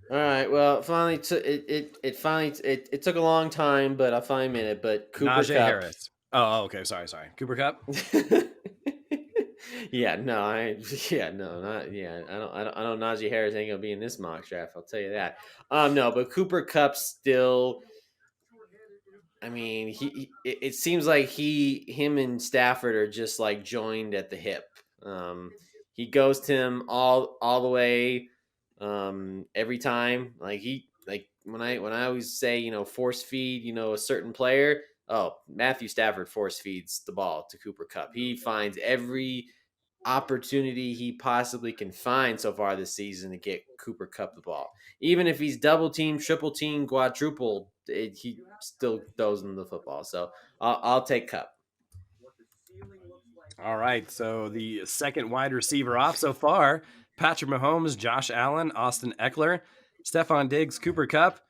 All right. Well, finally, it took a long time, but I finally made it. But Cooper Najee Kupp. Harris. Oh, okay. Sorry. Cooper Kupp. I don't. I know Najee Harris ain't gonna be in this mock draft. I'll tell you that. No, but Cooper Kupp still. I mean, it seems like him and Stafford are just like joined at the hip. He goes to him all the way every time. Like when I always say, force feed, a certain player. Oh, Matthew Stafford force feeds the ball to Cooper Kupp. He finds every opportunity he possibly can find so far this season to get Cooper Kupp the ball. Even if he's double teamed, triple teamed, quadruple, he still throws him the football. So I'll take Kupp. All right. So the second wide receiver off so far, Patrick Mahomes, Josh Allen, Austin Eckler, Stephon Diggs, Cooper Kupp,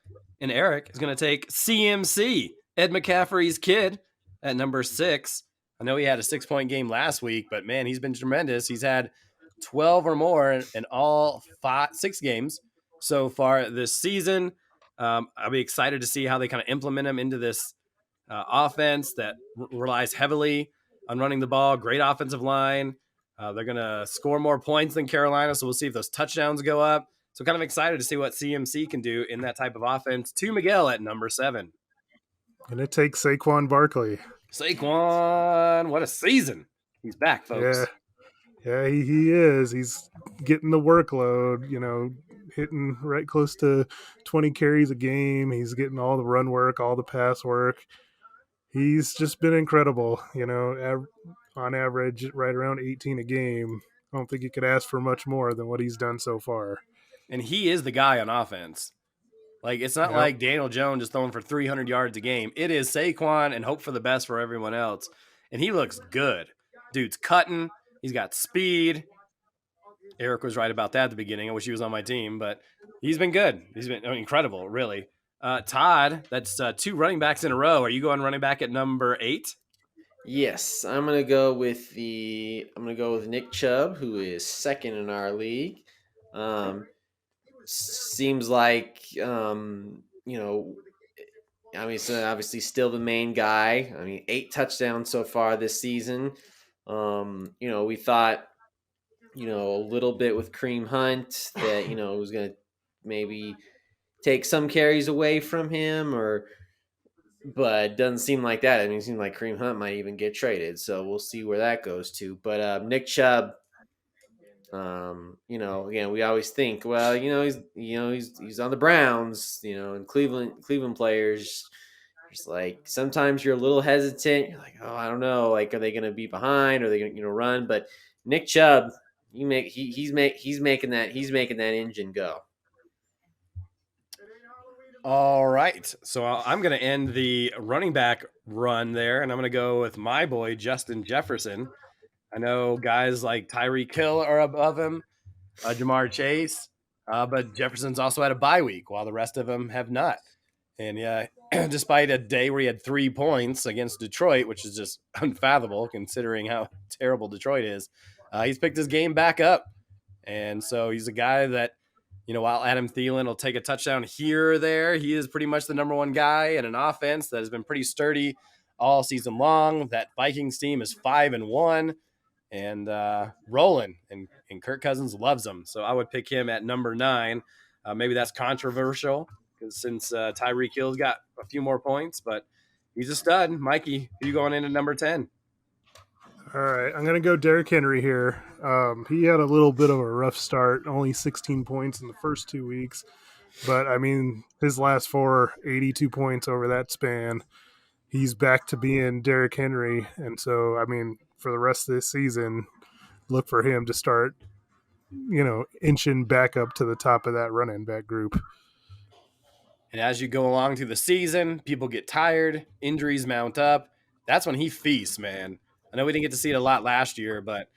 and Eric is going to take CMC, Ed McCaffrey's kid, at number 6. I know he had a 6-point game last week, but man, he's been tremendous. He's had 12 or more in all 6 games so far this season. I'll be excited to see how they kind of implement him into this offense that relies heavily on running the ball. Great offensive line. They're going to score more points than Carolina, so we'll see if those touchdowns go up. So kind of excited to see what CMC can do in that type of offense. To Miguel at number 7. And it takes Saquon Barkley. Saquon, what a season. He's back, folks. Yeah, he is. He's getting the workload, hitting right close to 20 carries a game. He's getting all the run work, all the pass work. He's just been incredible, on average, right around 18 a game. I don't think you could ask for much more than what he's done so far. And he is the guy on offense. Like, it's not like Daniel Jones is throwing for 300 yards a game. It is Saquon and hope for the best for everyone else. And he looks good. Dude's cutting. He's got speed. Eric was right about that at the beginning. I wish he was on my team, but he's been good. He's been incredible, really. Todd, that's 2 running backs in a row. Are you going running back at number 8? Yes, I'm gonna go with Nick Chubb, who is second in our league. Seems like so obviously still the main guy. I mean, 8 touchdowns so far this season. We thought, a little bit with Kareem Hunt that, was going to maybe take some carries away from him but it doesn't seem like that. I mean, it seems like Kareem Hunt might even get traded. So we'll see where that goes to. But Nick Chubb, again, we always think, well, he's on the Browns, and Cleveland players. It's like sometimes you're a little hesitant. You're like, oh, I don't know. Like, are they going to be behind? Are they going to run? But Nick Chubb, he's making that engine go. All right. So I'm going to end the running back run there, and I'm going to go with my boy, Justin Jefferson. I know guys like Tyreek Hill are above him, Jamar Chase, but Jefferson's also had a bye week while the rest of them have not. And yeah, despite a day where he had 3 points against Detroit, which is just unfathomable considering how terrible Detroit is, he's picked his game back up. And so he's a guy that, while Adam Thielen will take a touchdown here or there, he is pretty much the number one guy in an offense that has been pretty sturdy all season long. That Vikings team is 5-1 and rolling, and Kirk Cousins loves him. So I would pick him at number 9. Maybe that's controversial because since Tyreek Hill's got a few more points, but he's a stud. Mikey, who you going in at number 10? All right, I'm going to go Derrick Henry here. He had a little bit of a rough start, only 16 points in the first 2 weeks. But, I mean, his last 4, 82 points over that span. He's back to being Derrick Henry. And so, I mean, for the rest of this season, look for him to start, inching back up to the top of that running back group. And as you go along through the season, people get tired, injuries mount up. That's when he feasts, man. I know we didn't get to see it a lot last year, but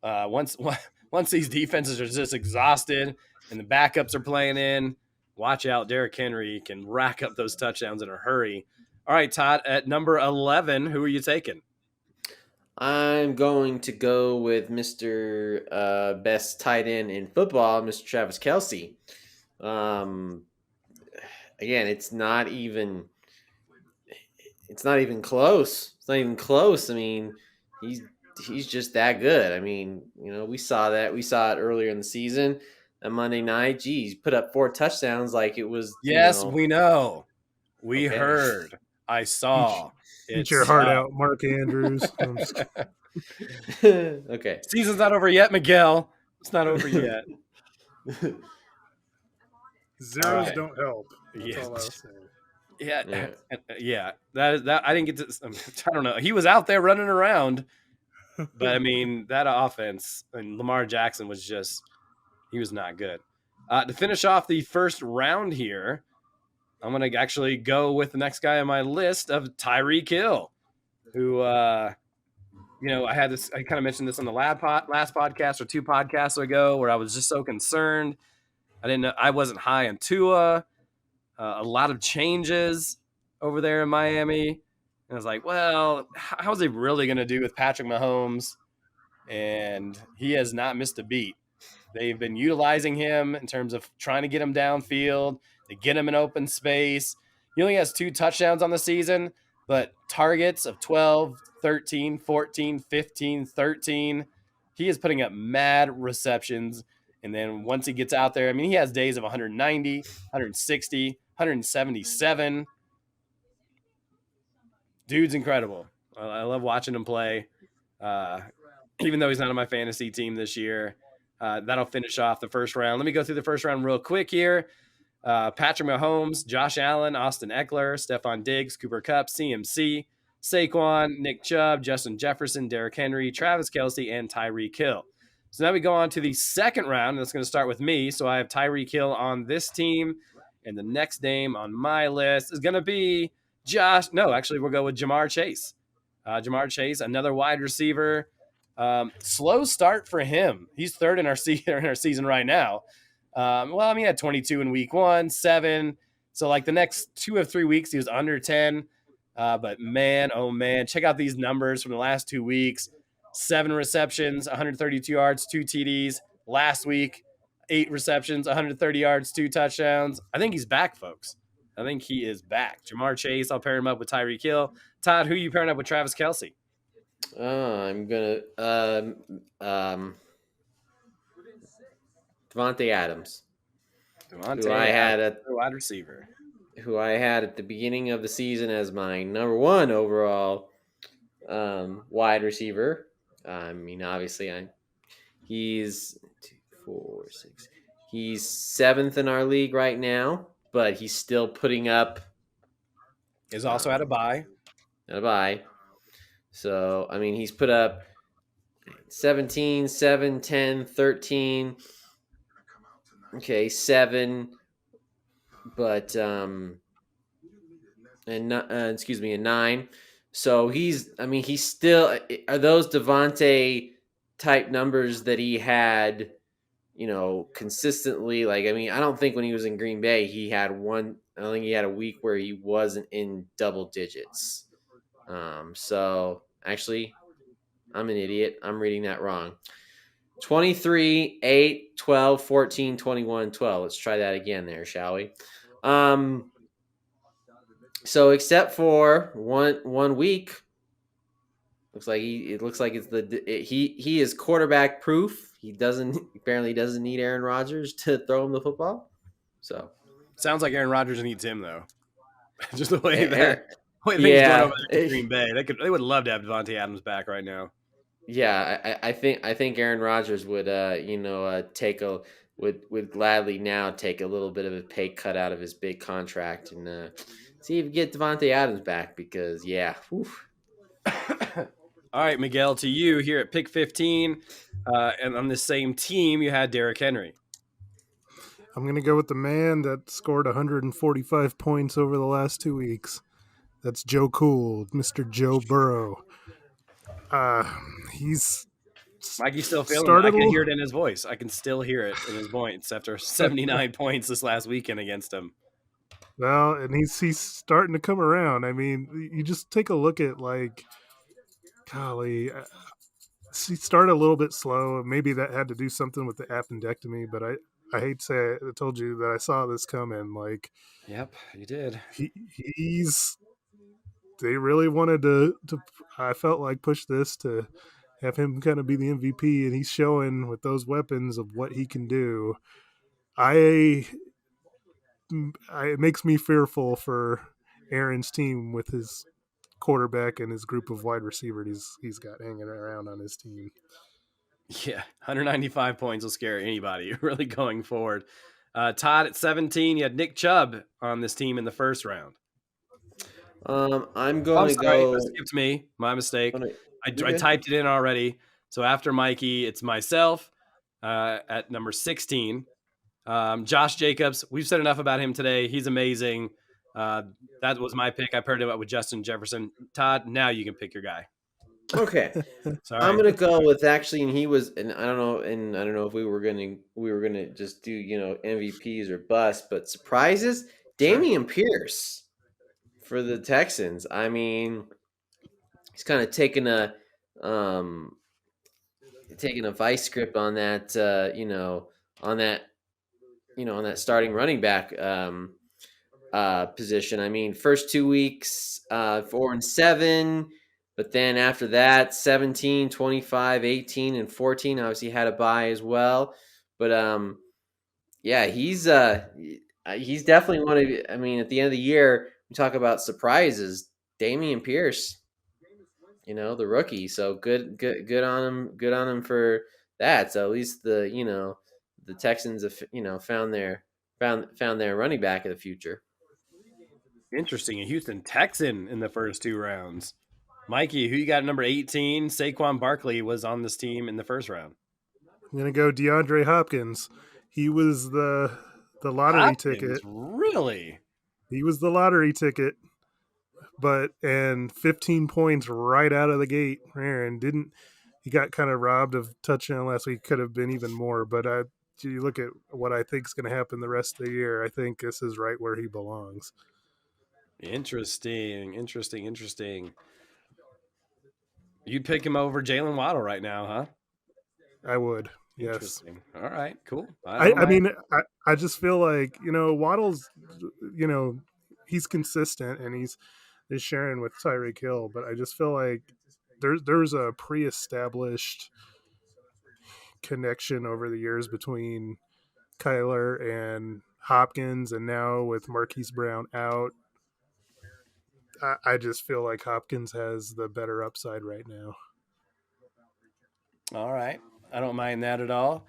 once these defenses are just exhausted and the backups are playing in, watch out. Derrick Henry can rack up those touchdowns in a hurry. All right, Todd, at number 11, who are you taking? I'm going to go with Mr. Best tight end in football, Mr. Travis Kelce. Again, it's not even close. It's not even close. I mean, he's just that good. I mean, we saw that. We saw it earlier in the season. On Monday night, geez, put up 4 touchdowns like it was. Yes, we know. We heard. I saw. Eat your heart out, Mark Andrews. Okay. Season's not over yet, Miguel. It's not over yet. Zeros don't help. That's Yeah. all I'll say. Yeah. That I didn't get to. I don't know. He was out there running around, but I mean that offense and Lamar Jackson was he was not good. To finish off the first round here, I'm gonna actually go with the next guy on my list of Tyreek Hill, who I had this. I kind of mentioned this on the last podcast or 2 podcasts ago, where I was just so concerned. I wasn't high on Tua. A lot of changes over there in Miami. And I was like, well, how's he really going to do with Patrick Mahomes? And he has not missed a beat. They've been utilizing him in terms of trying to get him downfield, to get him in open space. He only has 2 touchdowns on the season, but targets of 12, 13, 14, 15, 13. He is putting up mad receptions. And then once he gets out there, I mean, he has days of 190, 160, 177. Dude's incredible. I love watching him play. Even though he's not on my fantasy team this year, that'll finish off the first round. Let me go through the first round real quick here. Patrick Mahomes, Josh Allen, Austin Eckler, Stephon Diggs, Cooper Kupp, CMC, Saquon, Nick Chubb, Justin Jefferson, Derrick Henry, Travis Kelce, and Tyreek Hill. So now we go on to the second round, and that's going to start with me. So I have Tyreek Hill on this team, and the next name on my list is going to be we'll go with Jamar Chase. Jamar Chase, another wide receiver. Slow start for him. He's third in our season right now. He had 22 in week 1, 7. So like the next 2 or 3 weeks, he was under 10. But man, oh man, check out these numbers from the last 2 weeks. 7 receptions, 132 yards, 2 TDs. Last week, 8 receptions, 130 yards, 2 touchdowns. I think he's back, folks. I think he is back. Jamar Chase, I'll pair him up with Tyreek Hill. Todd, who are you pairing up with Travis Kelce? I'm going to Devontae Adams. Who I had at wide receiver. Who I had at the beginning of the season as my number 1 overall wide receiver. I mean, obviously, he's 2, 4, 6. He's 7th in our league right now, but he's still putting up. He's also had a bye. So, I mean, he's put up 17, 7, 10, 13. Okay, 7. But, and 9. So he's still are those Devontae type numbers that he had, consistently. Like, I don't think when he was in Green Bay, I don't think he had a week where he wasn't in double digits. So actually, I'm an idiot. I'm reading that wrong. 23, 8, 12, 14, 21, 12. Let's try that again there, shall we? So except for one week, it looks like he is quarterback proof. He apparently doesn't need Aaron Rodgers to throw him the football. So Sounds like Aaron Rodgers needs him though. Just the way Aaron, things going over yeah, there in Green Bay. They would love to have Devontae Adams back right now. yeah. I think Aaron Rodgers would would gladly now take a little bit of a pay cut out of his big contract and see if we get Devontae Adams back because whew. All right, Miguel, to you here at pick 15, and on the same team you had Derrick Henry. I'm going to go with the man that scored 145 points over the last 2 weeks. That's Joe Cool, Mr. Joe Burrow. He's Mikey's still feeling it. started I a can little- hear it in his voice. I can still hear it in his points after 79 points this last weekend against him. Well, and he's starting to come around. I mean, you just take a look at golly, he started a little bit slow. Maybe that had to do something with the appendectomy, but I hate to say I told you that I saw this coming. Like, Yep, you did. he's they really wanted to I felt like push this to have him kind of be the MVP, and he's showing with those weapons of what he can do. It makes me fearful for Aaron's team with his quarterback and his group of wide receivers he's got hanging around on his team. Yeah, 195 points will scare anybody really going forward. Todd at 17, you had Nick Chubb on this team in the first round. I'm going to sorry, go. that skipped me. My mistake. I good. typed it in already. So after Mikey, it's myself at number 16. Josh Jacobs, we've said enough about him today. He's amazing. That was my pick. I paired it up with Justin Jefferson. Todd, now you can pick your guy. Okay. Sorry. I'm gonna go with actually, and I don't know if we were gonna just do MVPs or bust, but surprises. Damian Pierce for the Texans. I mean, he's kind of taking a vice grip on that on that starting running back position. I mean, first 2 weeks 4-7. But then after that, 17, 25, 18, and 14, obviously had a bye as well. But he's definitely one of. I mean, at the end of the year, we talk about surprises. Damian Pierce, the rookie. So good on him. Good on him for that. So at least the Texans have found their running back of the future. Interesting. A Houston Texan in the first 2 rounds. Mikey, who you got at number 18? Saquon Barkley was on this team in the first round. I'm gonna go DeAndre Hopkins. He was the lottery ticket. Really? He was the lottery ticket. And 15 points right out of the gate. Aaron he got kind of robbed of touchdown last week. Could have been even more. But you look at what I think is going to happen the rest of the year. I think this is right where he belongs. Interesting. You'd pick him over Jalen Waddle right now, huh? I would. Yes. Interesting. All right, cool. I mean, I just feel like, Waddle's, he's consistent and he's sharing with Tyreek Hill, but I just feel like there's a pre-established connection over the years between Kyler and Hopkins, and now with Marquise Brown out, I just feel like Hopkins has the better upside right now. All right. I don't mind that at all.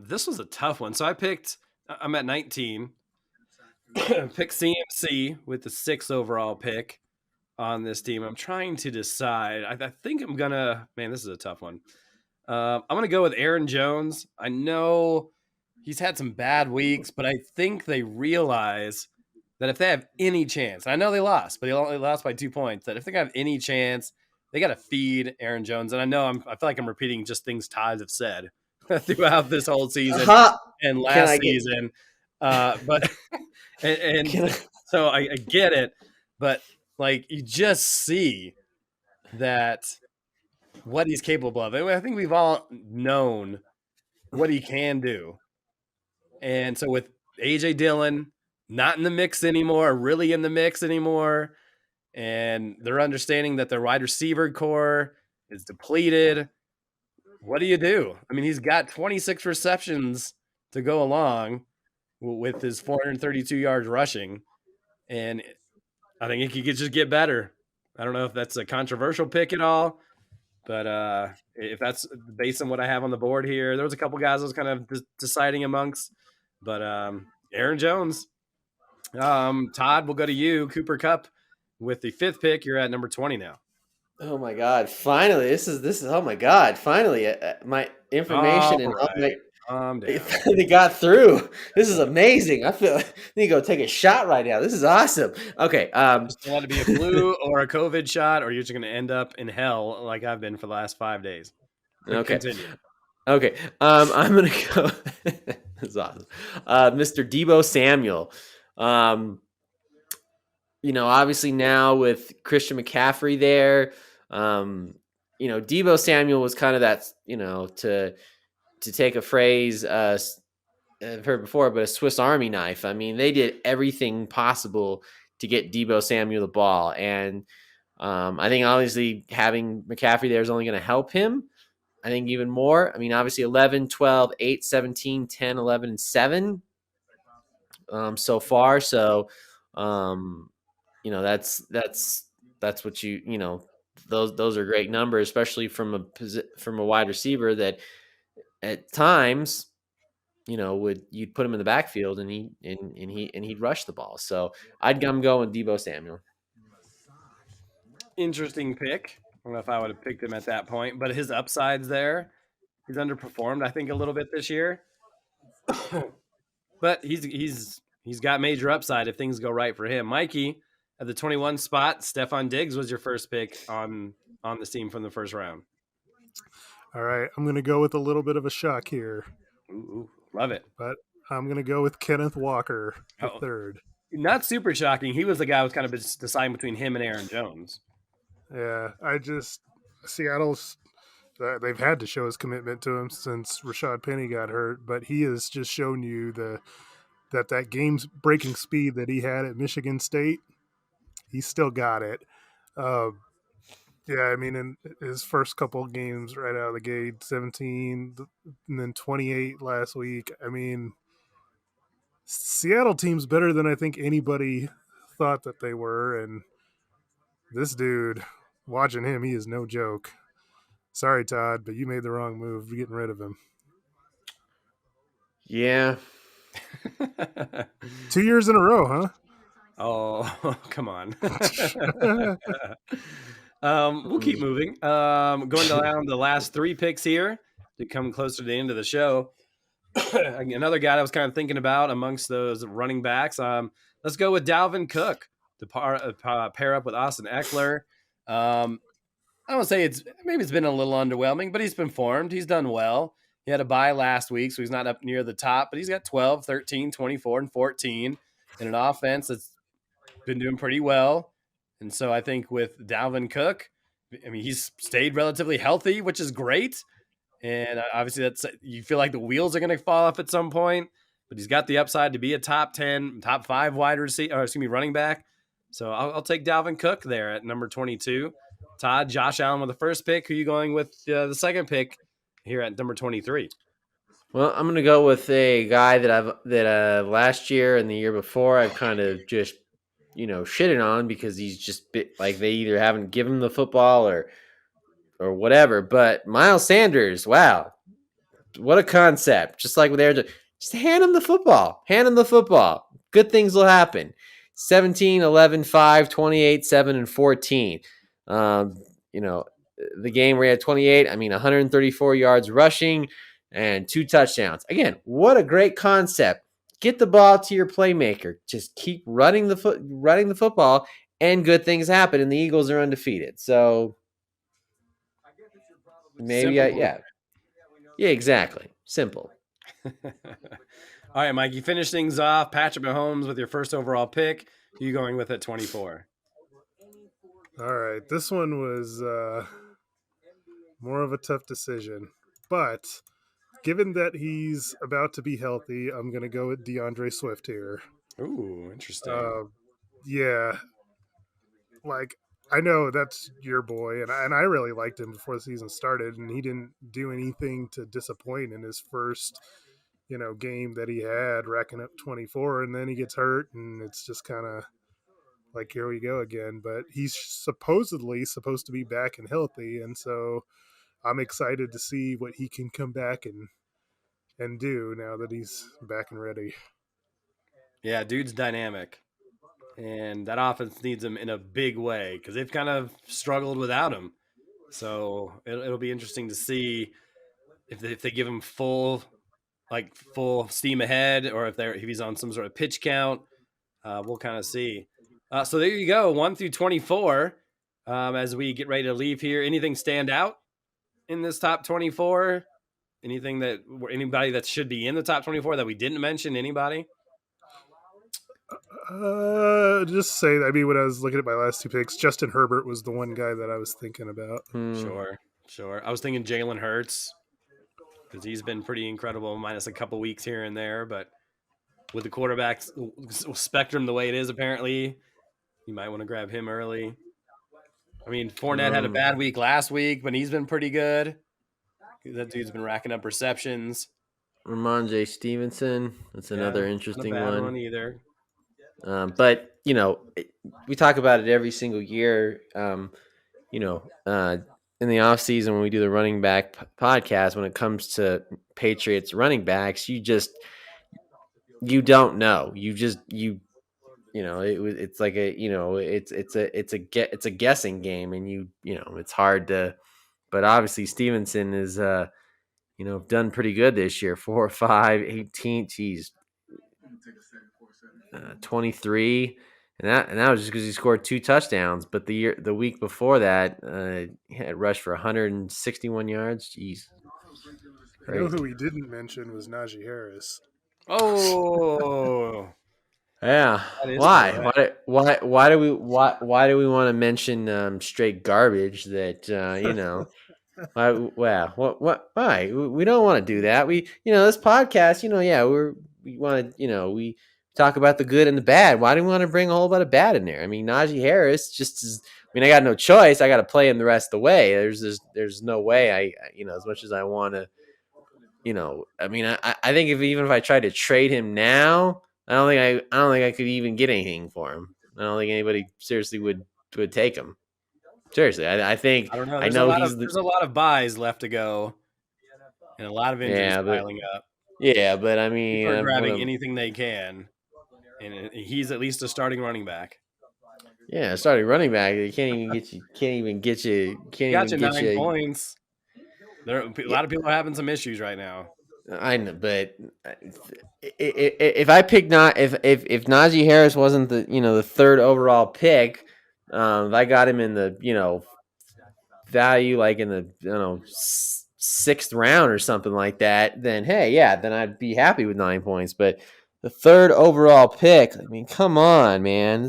This was a tough one. So I'm at 19. Pick CMC with the 6th overall pick on this team. I'm trying to decide. I think I'm going to, man, this is a tough one. I'm going to go with Aaron Jones. I know he's had some bad weeks, but I think they realize that if they have any chance, I know they lost, but they only lost by 2 points, that if they have any chance, they got to feed Aaron Jones. And I know I feel like I'm repeating just things Todd have said throughout this whole season and last season. But so I get it, but like you just see that what he's capable of. I think we've all known what he can do. And so with AJ Dillon not in the mix anymore, really in the mix anymore, and they're understanding that their wide receiver core is depleted, what do you do? I mean, he's got 26 receptions to go along with his 432 yards rushing, and I think he could just get better. I don't know if that's a controversial pick at all, but if that's based on what I have on the board here, there was a couple guys I was kind of deciding amongst, but Aaron Jones. Todd, we'll go to you. Cooper Kupp with the 5th pick. You're at number 20 now. Oh my God! Finally, this is. Oh my God! Finally, my information and all my it finally got through. This is amazing. I feel like I need to go take a shot right now. This is awesome. Okay. Just want to be a flu or a COVID shot, or you're just going to end up in hell like I've been for the last 5 days. Okay. Continue. Okay. I'm going to go. That's awesome. Mr. Deebo Samuel. Obviously now with Christian McCaffrey there, Deebo Samuel was kind of that, to take a phrase I've heard before, but a Swiss Army knife. I mean, they did everything possible to get Deebo Samuel the ball. And I think obviously having McCaffrey there is only going to help him. I think even more. I mean, obviously 11, 12, 8, 17, 10, 11, and 7 so far. So, that's what those are great numbers, especially from a wide receiver that at times, you'd put him in the backfield and he'd rush the ball. So I'm going Deebo Samuel. Interesting pick. I don't know if I would have picked him at that point, but his upside's there. He's underperformed, I think, a little bit this year, but he's got major upside if things go right for him. Mikey, at the 21 spot, Stephon Diggs was your first pick on the team from the first round. All right, I'm going to go with a little bit of a shock here. Ooh, love it. But I'm going to go with Kenneth Walker, the third. Not super shocking. He was the guy who was kind of deciding between him and Aaron Jones. Yeah, Seattle's they've had to show his commitment to him since Rashad Penny got hurt, but he has just shown you that game-breaking speed that he had at Michigan State, he's still got it. Yeah, I mean, in his first couple of games right out of the gate, 17 and then 28 last week. I mean, Seattle team's better than I think anybody thought that they were, and this dude, watching him, he is no joke. Sorry, Todd, but you made the wrong move getting rid of him. Yeah. 2 years in a row, huh? Oh, come on. We'll keep moving. Going down the last 3 picks here to come closer to the end of the show. Another guy I was kind of thinking about amongst those running backs. Let's go with Dalvin Cook to pair up with Austin Eckler. I don't say it's been a little underwhelming, but he's been formed. He's done well. He had a bye last week, so he's not up near the top, but he's got 12, 13, 24, and 14 in an offense that's been doing pretty well. And so I think with Dalvin Cook, I mean, he's stayed relatively healthy, which is great. And obviously you feel like the wheels are going to fall off at some point, but he's got the upside to be a top 10, top 5 running back. So I'll take Dalvin Cook there at number 22. Todd, Josh Allen with the first pick. Who are you going with the second pick here at number 23? Well, I'm going to go with a guy that last year and the year before I've kind of just shitting on because he's just like they either haven't given him the football or whatever. But Miles Sanders, wow, what a concept! Just like with Aaron, just hand him the football. Hand him the football. Good things will happen. 17, 11, 5, 28, 7, and 14. The game where he had 28, 134 yards rushing and 2 touchdowns. Again, what a great concept. get the ball to your playmaker. Just keep running the football, and good things happen. And the Eagles are undefeated. So maybe Simple. yeah, exactly. Simple. All right, Mike, you finish things off. Patrick Mahomes with your first overall pick. Who you going with at 24? All right, this one was more of a tough decision, but given that he's about to be healthy, I'm going to go with DeAndre Swift here. Ooh, interesting. Yeah, like I know that's your boy, and I really liked him before the season started, and he didn't do anything to disappoint in his first, game that he had, racking up 24, and then he gets hurt, and it's just kind of like here we go again. But he's supposedly supposed to be back and healthy, and so I'm excited to see what he can come back and do now that he's back and ready. Yeah, dude's dynamic. And that offense needs him in a big way because they've kind of struggled without him. So it'll be interesting to see if they give him full steam ahead, or if he's on some sort of pitch count. We'll kind of see. So there you go, 1 through 24. As we get ready to leave here, anything stand out in this top 24? Anybody that should be in the top 24 that we didn't mention? Anybody? Just say, I mean, when I was looking at my last two picks, Justin Herbert was the one guy that I was thinking about. Sure. I was thinking Jalen Hurts because he's been pretty incredible, minus a couple weeks here and there. But with the quarterbacks spectrum the way it is, apparently, you might want to grab him early. I mean, Fournette had a bad week last week, but he's been pretty good. That dude's been racking up receptions. Ramondre Stevenson, that's another interesting not a bad one. one either. But we talk about it every single year. In the off season when we do the running back podcast, when it comes to Patriots running backs, you don't know. It's like it's a guessing game, and it's hard to. But obviously Stevenson is done pretty good this year. 4 or 5, 18. Geez. 23, and that was just because he scored 2 touchdowns. But the week before that, he had rushed for 161 yards. Jeez, You know who we didn't mention was Najee Harris. Oh, yeah. Why? Why do we want to mention straight garbage that Why? Why? We don't want to do that. This podcast. We want to. We talk about the good and the bad. Why do we want to bring a whole lot of bad in there? I mean, Najee Harris I got no choice. I got to play him the rest of the way. There's no way as much as I want to, I think even if I tried to trade him now, I don't think I could even get anything for him. I don't think anybody seriously would take him. Seriously, I think I don't know. There's a lot of buys left to go, and a lot of injuries piling up. Yeah, but I mean, people are grabbing anything they can, and he's at least a starting running back. Yeah, starting running back. He can't even get you 9 points. A lot of people are having some issues right now. I know, but if I pick if Najee Harris wasn't the third overall pick, if I got him in the value like in the 6th round or something like that, then hey, yeah, then I'd be happy with 9 points. But the third overall pick, I mean, come on, man.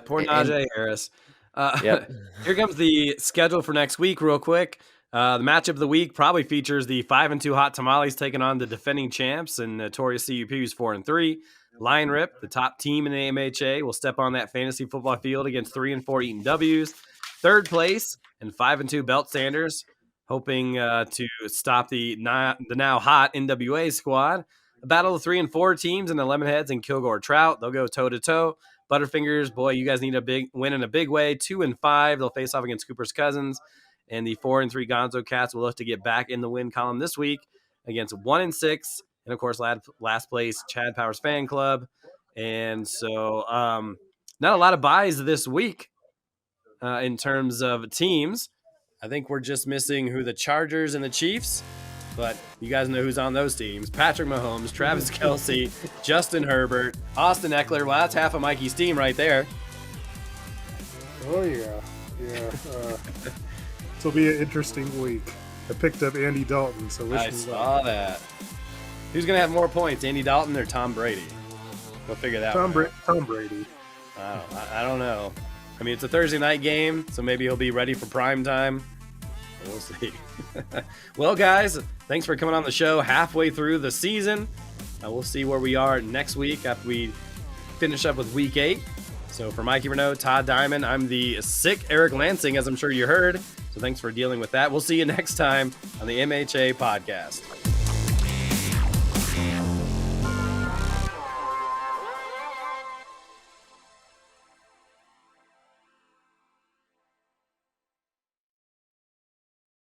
Poor Najee Harris. Yep. Here comes the schedule for next week real quick. The matchup of the week probably features the 5-2 Hot Tamales taking on the defending champs and notorious CUP, who's 4-3. Lion Rip, the top team in the MHA, will step on that fantasy football field against 3-4 Eaton W's. Third place and 5-2 Belt Sanders, hoping to stop the now hot NWA squad. A battle of 3 and 4 teams in the Lemonheads and Kilgore Trout. They'll go toe to toe. Butterfingers, boy, you guys need a big win in a big way. 2 and 5. They'll face off against Cooper's Cousins. And the 4-3 Gonzo Cats will look to get back in the win column this week against 1 and 6. And of course, last place, Chad Powers Fan Club. And so, not a lot of buys this week in terms of teams. I think we're just missing who the Chargers and the Chiefs. But you guys know who's on those teams. Patrick Mahomes, Travis Kelce, Justin Herbert, Austin Eckler. Well, that's half of Mikey's team right there. Oh, yeah. Yeah. This will be an interesting week. I picked up Andy Dalton, so wish I me saw luck. that. Who's going to have more points, Andy Dalton or Tom Brady? We'll figure that Tom one out. Tom Brady. I don't know. I mean, it's a Thursday night game, so maybe he'll be ready for prime time. We'll see. Well, guys, thanks for coming on the show halfway through the season. We'll see where we are next week after we finish up with week 8. So for Mikey Renaud, Todd Diamond, I'm the sick Eric Lansing, as I'm sure you heard. So thanks for dealing with that. We'll see you next time on the MHA podcast.